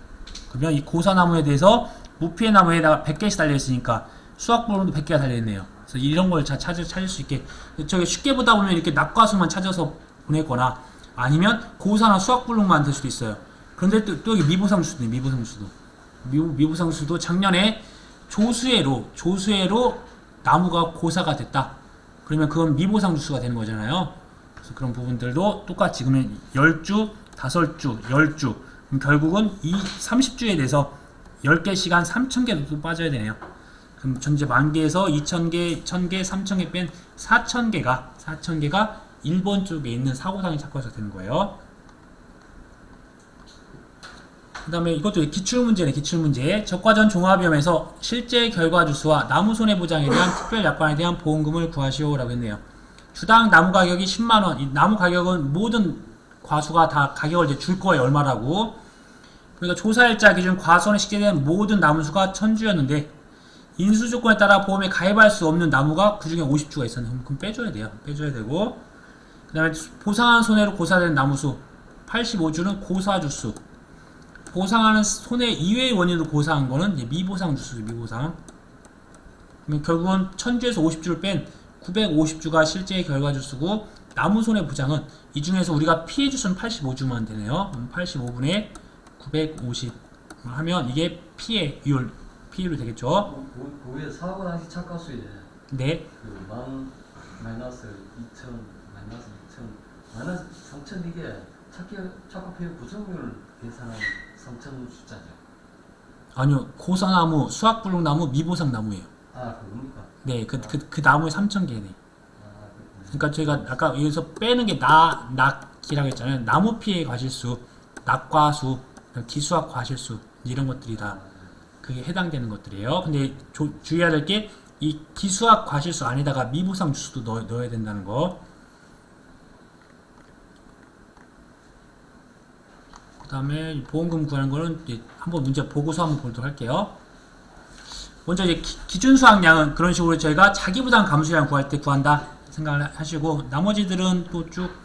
그러면 이 고사나무에 대해서 무피해 나무에다가 100개씩 달려있으니까 수확불능도 100개가 달려있네요. 그래서 이런 걸 찾을 수 있게 저기 쉽게 보다 보면 이렇게 낙과수만 찾아서 보냈거나 아니면 고사나 수확불능만 될 수도 있어요. 그런데 또 여기 미보상수도 미보상수도 작년에 조수해로 나무가 고사가 됐다. 그러면 그건 미보상수가 되는 거잖아요. 그래서 그런 부분들도 똑같이 그러면 10주, 5주, 10주 그럼 결국은 이 30주에 대해서 10개 시간 3,000개도 또 빠져야 되네요. 그럼 전체 10,000개에서 2,000개, 1,000개, 3,000개 뺀 4,000개가 1번 쪽에 있는 사고당해 착과수가 되는 거예요. 그 다음에 이것도 기출문제네. 기출문제. 적과전 종합위험에서 실제 결과주수와 나무 손해보장에 대한 특별약관에 대한 보험금을 구하시오 라고 했네요. 주당 나무 가격이 10만원. 이 나무 가격은 모든 과수가 다 가격을 이제 줄 거예요. 얼마라고. 그러니까 조사일자 기준 과손에 식재된 모든 나무수가 1,000주였는데 인수조건에 따라 보험에 가입할 수 없는 나무가 그 중에 50주가 있었는데 그럼 빼줘야 돼요. 빼줘야 되고 그 다음에 보상한 손해로 고사된 나무수 85주는 고사주수. 보상하는 손해 이외의 원인으로 고사한 거는 이제 미보상 주수죠. 미보상. 그러면 결국은 1,000주에서 50주를 뺀 950주가 실제 결과 주수고 나무 손해 보장은 이 중에서 우리가 피해 주수는 85주만 되네요. 85분의 950 하면 이게 피해율이 되겠죠. 그 위에 사고 당시 착과수에 네. 그 마이너스 2,000 마이너스 3,000 이게 착과 피해 구성률을 계산한 3,000 숫자죠. 아니요. 고사나무, 수확불능나무, 미보상나무예요. 아 그겁니까? 네. 그 나무에 3,000개네. 아 그러니까 저희가 아까 여기서 빼는 게 낙이라고 했잖아요. 나무 피해 과실수, 낙과수, 기수학 과실수 이런 것들이 다 그게 해당되는 것들이에요. 근데 주의해야 될 게 이 기수학 과실수 안에다가 미보상 주수도 넣어야 된다는 거. 그 다음에 보험금 구하는 거는 이제 한번 문제 보고서 한번 보도록 할게요. 먼저 이제 기준 수확량은 그런 식으로 저희가 자기부담 감수량 구할 때 구한다 생각을 하시고 나머지들은 또 쭉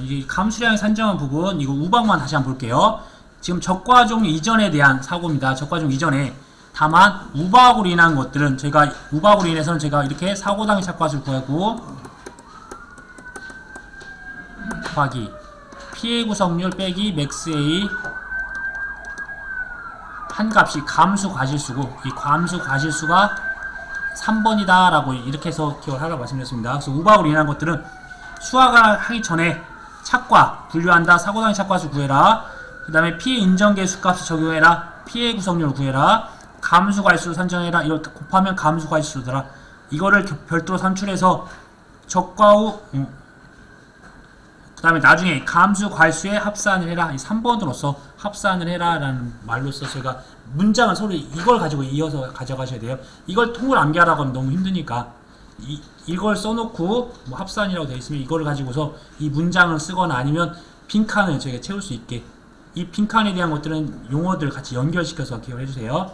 이 감수량 산정한 부분 이거 우박만 다시 한번 볼게요. 지금 적과종 이전에 대한 사고입니다. 적과종 이전에 다만 우박으로 인한 것들은 우박으로 인해서는 제가 이렇게 사고당해 착과수를 구하고 곱하기 피해 구성률 빼기 맥스 A 한 값이 감수 과실수고, 이 감수 과실수가 3번이다 라고 이렇게 해서 기억을 하라고 말씀드렸습니다. 그래서 우박으로 인한 것들은 수학을 하기 전에 착과 분류한다, 사고당의 착과수 구해라, 그 다음에 피해 인정계 수값을 적용해라, 피해 구성률 구해라, 감수 과실수 산정해라, 이걸 곱하면 감수 과실수더라. 이거를 별도로 산출해서 적과 후 그 다음에 나중에 감수 과실수에 합산을 해라, 이 3번으로서 합산을 해라 라는 말로써 제가 문장을 서로 이걸 가지고 이어서 가져가셔야 돼요. 이걸 통을 암기하라고 하면 너무 힘드니까 이걸 써놓고 뭐 합산이라고 되어 있으면 이걸 가지고서 이 문장을 쓰거나 아니면 빈칸을 저희가 채울 수 있게, 이 빈칸에 대한 것들은 용어들 같이 연결시켜서 기억을 해주세요.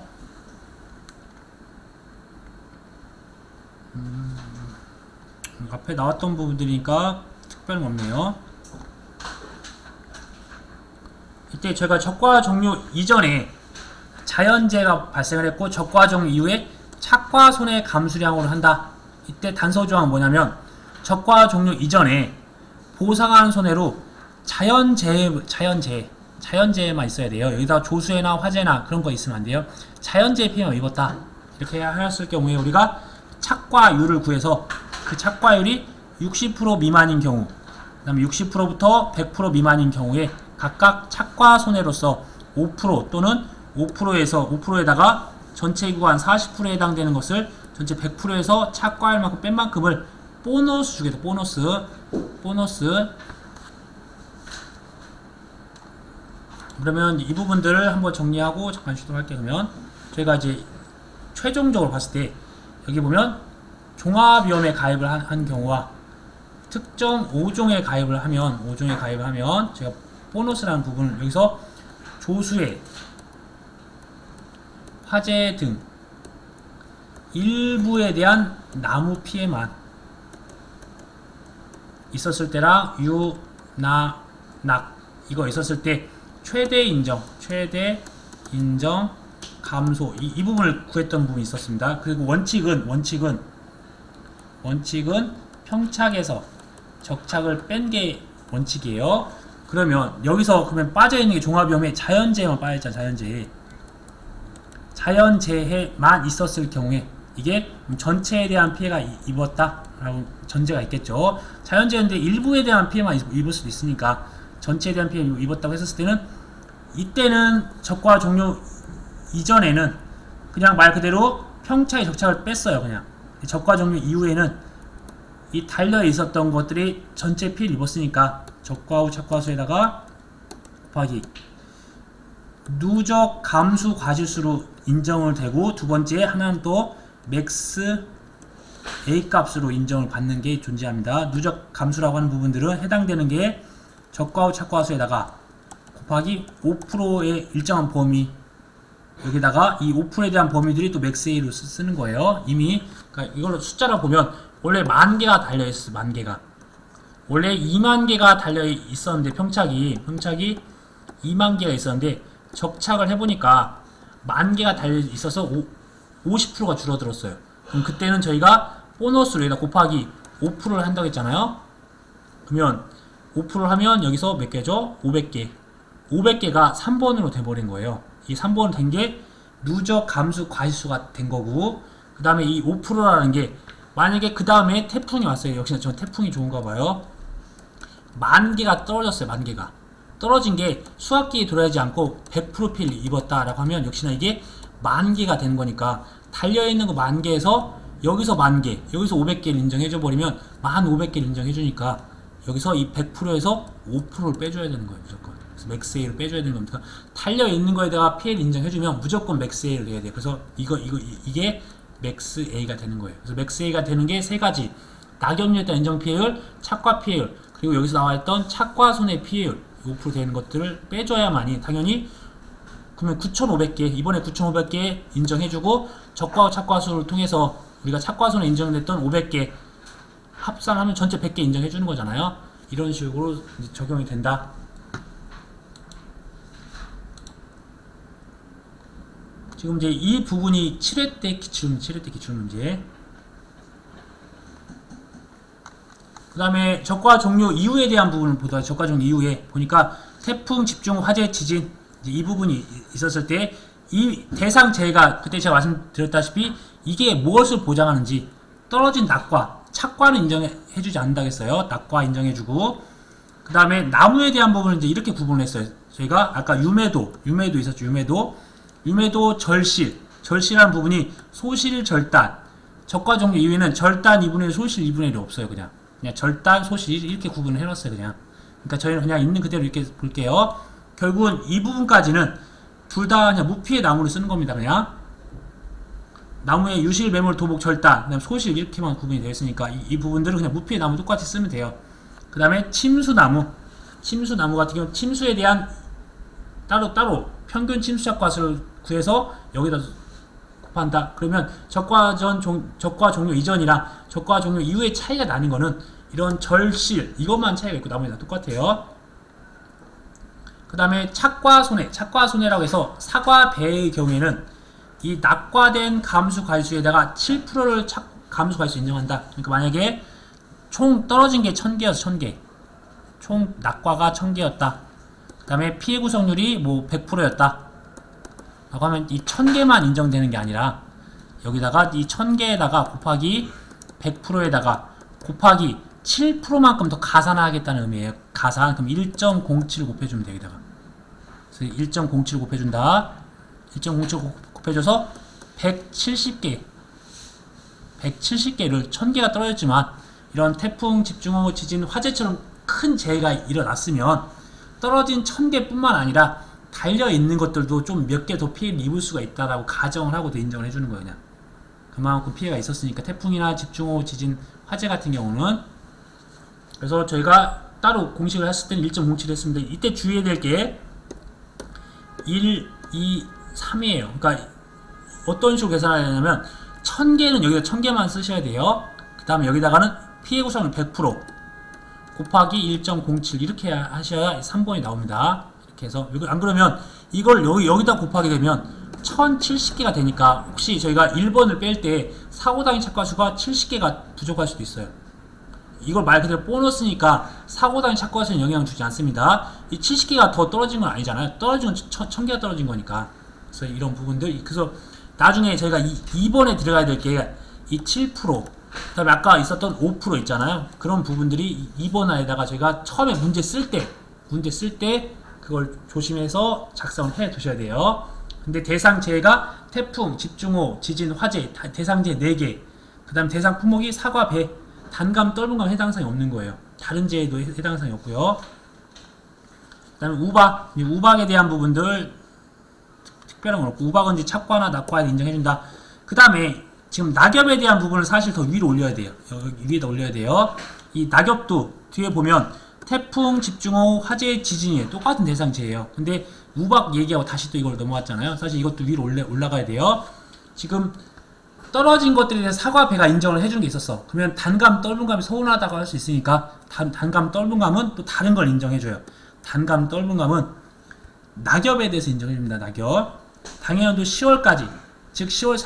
앞에 나왔던 부분들이니까 특별한 거 없네요. 이때 저희가 적과 종료 이전에 자연재해가 발생을 했고 적과 종료 이후에 착과 손해 감수량으로 한다. 이때 단서조항은 뭐냐면 적과 종료 이전에 보상하는 손해로 자연재해만 있어야 돼요. 여기다 조수해나 화재나 그런 거 있으면 안 돼요. 자연재해 피해만 입었다. 이렇게 하였을 경우에 우리가 착과율을 구해서 그 착과율이 60% 미만인 경우, 그 다음에 60%부터 100% 미만인 경우에 각각 착과 손해로서 5% 또는 5%에서 5%에다가 전체 구간 40%에 해당되는 것을 전체 100%에서 착과할 만큼 뺀 만큼을 보너스 주겠다. 보너스. 그러면 이 부분들을 한번 정리하고 잠깐 쉬도록 할게요. 그러면 저희가 이제 최종적으로 봤을 때 여기 보면 종합위험에 가입을 한 경우와 특정 5종에 가입을 하면 제가 보너스라는 부분을 여기서 조수해, 화재 등 일부에 대한 나무 피해만 있었을 때랑 유, 나, 낙 이거 있었을 때 최대 인정 감소 이 부분을 구했던 부분이 있었습니다. 그리고 원칙은 평착에서 적착을 뺀 게 원칙이에요. 그러면 여기서 그러면 빠져있는 게 종합위험에 자연재해만 빠져있잖아. 자연재해만 있었을 경우에 이게 전체에 대한 피해가 입었다라고 전제가 있겠죠. 자연재해인데 일부에 대한 피해만 입을 수도 있으니까 전체에 대한 피해 입었다고 했었을 때는 이때는 적과 종료 이전에는 그냥 말 그대로 평차의 적착을 뺐어요. 그냥 적과 종료 이후에는 이 달려 있었던 것들이 전체 피해를 입었으니까 적과 후 착과수에다가 곱하기 누적 감수 과실수로 인정을 되고, 두 번째 하나는 또 맥스 A 값으로 인정을 받는 게 존재합니다. 누적 감수라고 하는 부분들은 해당되는 게 적과 후 착과수에다가 곱하기 5%의 일정한 범위, 여기다가 이 5%에 대한 범위들이 또 맥스 A로 쓰는 거예요. 이미 그러니까 이걸로 숫자로 보면 원래 10,000개가 달려 있었어. 10,000개가 원래 20,000개가 달려 있었는데 평착이 20,000개가 있었는데 적착을 해보니까 10,000개가 달려 있어서 50%가 줄어들었어요. 그럼 그때는 저희가 보너스로 여기다 곱하기 5%를 한다고 했잖아요. 그러면 5%를 하면 여기서 몇 개죠? 500개. 500개가 3번으로 돼버린 거예요. 이 3번으로 된 게 누적 감수 과실수가 된 거고, 그 다음에 이 5%라는 게 만약에 그 다음에 태풍이 왔어요. 역시나 저 태풍이 좋은가 봐요. 10,000개가 떨어졌어요. 10,000개가 떨어진 게 수학기에 들어야지 않고 100% 피해를 입었다라고 하면 역시나 이게 10,000개가 되는 거니까 달려있는 거 10,000개에서 여기서 10,000개, 여기서 500개를 인정해줘 버리면 15,000개를 인정해주니까 여기서 이 100%에서 5%를 빼줘야 되는 거예요. 무조건. 그래서 맥스 A를 빼줘야 되는 겁니다. 달려있는 거에다가 피해를 인정해주면 무조건 맥스 A를 해야 돼요. 그래서 이게 맥스 A가 되는 거예요. 그래서 맥스 A가 되는 게 세 가지: 낙연유에 따른 인정 피해율, 착과 피해율, 그리고 여기서 나와있던 착과 손해 피해율, 5% 되는 것들을 빼줘야만이 당연히, 그러면 9,500개, 이번에 9,500개 인정해주고 적과 착과수를 통해서 우리가 착과손해 인정됐던 500개 합산하면 전체 100개 인정해주는 거잖아요. 이런 식으로 이제 적용이 된다. 지금 이제 이 부분이 7회 때 기출문제. 그 그 다음에 적과 종료 이후에 대한 부분을 보다 적과 종료 이후에 보니까 태풍, 집중, 화재, 지진 이제 이 부분이 있었을 때 이 대상 재해가 그때 제가 말씀드렸다시피 이게 무엇을 보장하는지 떨어진 낙과, 착과는 인정해주지 않는다겠어요. 낙과 인정해주고 그 다음에 나무에 대한 부분은 이제 이렇게 구분을 했어요. 저희가 아까 유매도 있었죠. 유매도 절실이라는 부분이 소실, 절단 적과 종료 이후에는 절단 2분의 1, 소실 2분의 1이 없어요. 그냥 절단, 소실 이렇게 구분을 해놨어요. 그러니까 저희는 그냥 있는 그대로 이렇게 볼게요. 결국은 이 부분까지는 둘 다 그냥 무피해 나무를 쓰는 겁니다. 그냥 나무의 유실, 매몰, 도복, 절단, 그다음 소실 이렇게만 구분이 되어 있으니까 이 부분들은 그냥 무피해 나무 똑같이 쓰면 돼요. 그 다음에 침수나무 같은 경우는 침수에 대한 따로 평균 침수작과수를 구해서 여기다 곱한다. 그러면 적과 종료 이전이랑 적과 종료 이후에 차이가 나는 거는 이런 절실 이것만 차이가 있고 나머지 다 똑같아요. 그 다음에 착과 손해라고 해서 사과 배의 경우에는 이 낙과된 감수 가지수에다가 7%를 감수 가지수 인정한다. 그러니까 만약에 총 떨어진 게 1000개여서 1000개 총 낙과가 1000개였다. 그 다음에 피해 구성률이 뭐 100%였다 라고 하면 이 1000개만 인정되는 게 아니라 여기다가 이 1000개에다가 곱하기 100%에다가 곱하기 7%만큼 더 가산하겠다는 의미예요. 가산. 그럼 1.07 곱해주면 돼요. 여기다가. 그래서 1.07 곱해준다. 1.07 곱해줘서 170개를 1000개가 떨어졌지만 이런 태풍, 집중호우, 지진, 화재처럼 큰 재해가 일어났으면 떨어진 1000개 뿐만 아니라 달려있는 것들도 좀 몇 개 더 피해를 입을 수가 있다라고 가정을 하고 인정을 해주는 거예요. 그냥. 그만큼 피해가 있었으니까 태풍이나 집중호우, 지진, 화재 같은 경우는 그래서 저희가 따로 공식을 했을 때는 1.07 했습니다. 이때 주의해야 될 게 1, 2, 3이에요. 그러니까 어떤 식으로 계산해야 되냐면 1000개는 여기다 1000개만 쓰셔야 돼요. 그 다음에 여기다가는 피해 구성률 100% 곱하기 1.07 이렇게 하셔야 3번이 나옵니다. 이렇게 해서 안 그러면 이걸 여기다 곱하게 되면 1070개가 되니까 혹시 저희가 1번을 뺄 때 사고당해 착과수가 70개가 부족할 수도 있어요. 이걸 말 그대로 보너스니까 사고당해 착과수는 영향을 주지 않습니다. 이 70개가 더 떨어진 건 아니잖아요. 떨어진 건 1000개가 떨어진 거니까. 그래서 이런 부분들 그래서 나중에 저희가 2번에 들어가야 될 게 이 7% 그다음에 아까 있었던 5% 있잖아요. 그런 부분들이 2번 안에다가 저희가 처음에 문제 쓸 때 그걸 조심해서 작성을 해 두셔야 돼요. 근데 대상 재해가 태풍, 집중호우, 지진, 화재, 대상 재해 4개. 그 다음 대상 품목이 사과, 배, 단감, 떫은감 해당 사항이 없는 거예요. 다른 재해도 해당 사항이 없고요. 그 다음에 우박에 대한 부분들 특별한 건 없고 우박은 이제 착과나 낙과에 인정해준다. 그 다음에 지금 낙엽에 대한 부분을 사실 더 위로 올려야 돼요. 여기 위에다 올려야 돼요. 이 낙엽도 뒤에 보면 태풍, 집중호우, 화재, 지진이에요. 똑같은 대상 재해예요. 근데 우박 얘기하고 다시 또 이걸 넘어왔잖아요. 사실 이것도 위로 올라가야 돼요. 지금 떨어진 것들에 대해서 사과, 배가 인정을 해주는 게 있었어. 그러면 단감, 떫은감이 서운하다고 할 수 있으니까 단감, 떫은감은 또 다른 걸 인정해줘요. 단감, 떫은감은 낙엽에 대해서 인정해줍니다. 낙엽. 당해년도 10월까지 즉 10월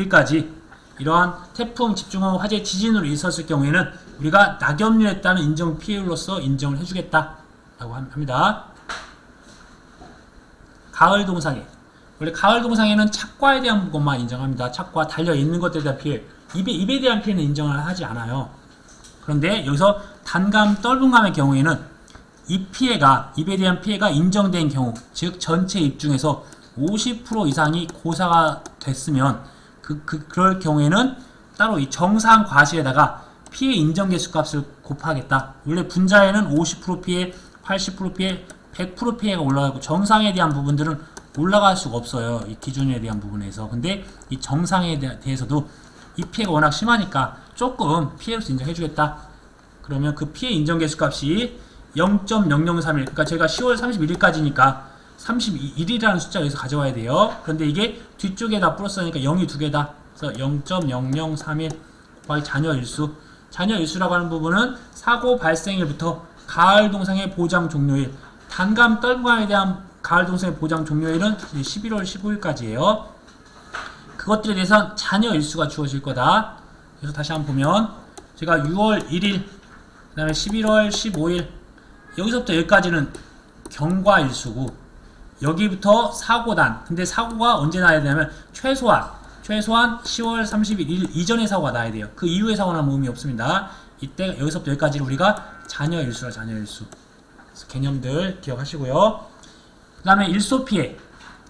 31일까지 이러한 태풍, 집중호우, 화재, 지진으로 있었을 경우에는 우리가 낙엽류에 따른 인정 피해율로서 인정을 해주겠다라고 합니다. 가을 동상해. 원래 가을 동상에는 착과에 대한 것만 인정합니다. 착과 달려있는 것들에 대한 피해. 입에 대한 피해는 인정을 하지 않아요. 그런데 여기서 단감, 떫은감의 경우에는 입에 대한 피해가 인정된 경우, 즉 전체 입 중에서 50% 이상이 고사가 됐으면 그럴 경우에는 따로 이 정상 과실에다가 피해 인정 개수 값을 곱하겠다. 원래 분자에는 50% 피해, 80% 피해, 100% 피해가 올라가고 정상에 대한 부분들은 올라갈 수가 없어요. 이 기준에 대한 부분에서. 근데 이 정상에 대해서도 이 피해가 워낙 심하니까 조금 피해로서 인정해주겠다. 그러면 그 피해 인정 개수 값이 0.0031. 그러니까 제가 10월 31일까지니까 31이라는 숫자 여기서 가져와야 돼요. 그런데 이게 뒤쪽에다 플러스하니까 0이 2개다. 그래서 0.0031 곱하기 잔여일수. 잔여일수라고 하는 부분은 사고 발생일부터 가을 동상의 보장 종료일. 단감, 떫은감에 대한 가을 동상의 보장 종료일은 11월 15일까지예요. 그것들에 대해서 잔여일수가 주어질 거다. 그래서 다시 한번 보면 제가 6월 1일 다음에 11월 15일 여기서부터 여기까지는 경과일수고 여기부터 사고단. 근데 사고가 언제 나야 되냐면 최소한 10월 31일 이전에 사고가 나야 돼요. 그 이후에 사고 나면 의미 없습니다. 이때 여기서부터 여기까지를 우리가 잔여일수라 잔여일수. 그래서 개념들 기억하시고요. 그 다음에 일소피해.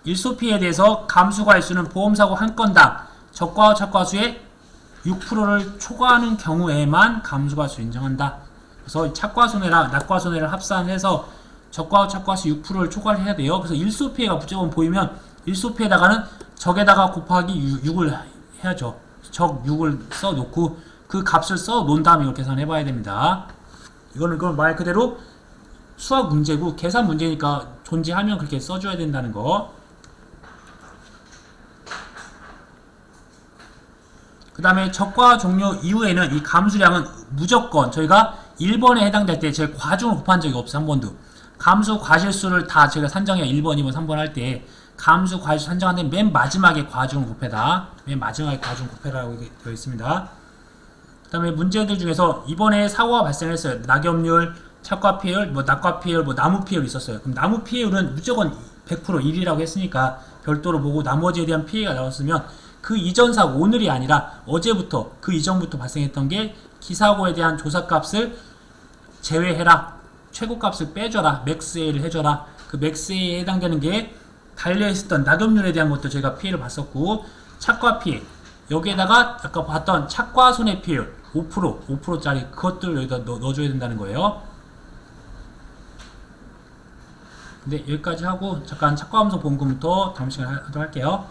일소피해에 대해서 감수과일수는 보험사고 한 건당 적과와 착과수의 6%를 초과하는 경우에만 감수과수 인정한다. 그래서 착과손해랑 낙과손해를 합산해서 적과와 착과수 6%를 초과를 해야 돼요. 그래서 일소피해가 무조건 보이면 일소피해에다가는 적에다가 곱하기 6을 해야죠. 적 6을 써놓고 그 값을 써놓은 다음에 이걸 계산해 봐야 됩니다. 이거는 그건 말 그대로 수학 문제고 계산 문제니까 존재하면 그렇게 써줘야 된다는 거. 그 다음에 적과 종료 이후에는 이 감수량은 무조건 저희가 1번에 해당될 때 제가 과중을 곱한 적이 없어요. 한 번도. 감수 과실수를 다 제가 산정해요. 1번, 2번, 3번 할 때 감수 과실수 산정하는데 맨 마지막에 과중을 곱해다. 맨 마지막에 과중 곱해라고 되어 있습니다. 그 다음에 문제들 중에서 이번에 사고가 발생했어요. 낙엽률, 착과 피해율, 낙과 피해율, 나무 피해율 있었어요. 그럼 나무 피해율은 무조건 100% 1이라고 했으니까 별도로 보고 나머지에 대한 피해가 나왔으면 그 이전 사고, 오늘이 아니라 어제부터 그 이전부터 발생했던 게 기사고에 대한 조사값을 제외해라. 최고값을 빼줘라. 맥스A를 해줘라. 그 맥스A에 해당되는 게 달려있었던 낙엽률에 대한 것도 저희가 피해를 봤었고 착과 피해 여기에다가 아까 봤던 착과 손해 피해율 5%짜리 그것들을 여기다 넣어줘야 된다는 거예요. 근데 여기까지 하고 잠깐 착과함수 보험금부터 다음 시간에 하도록 할게요.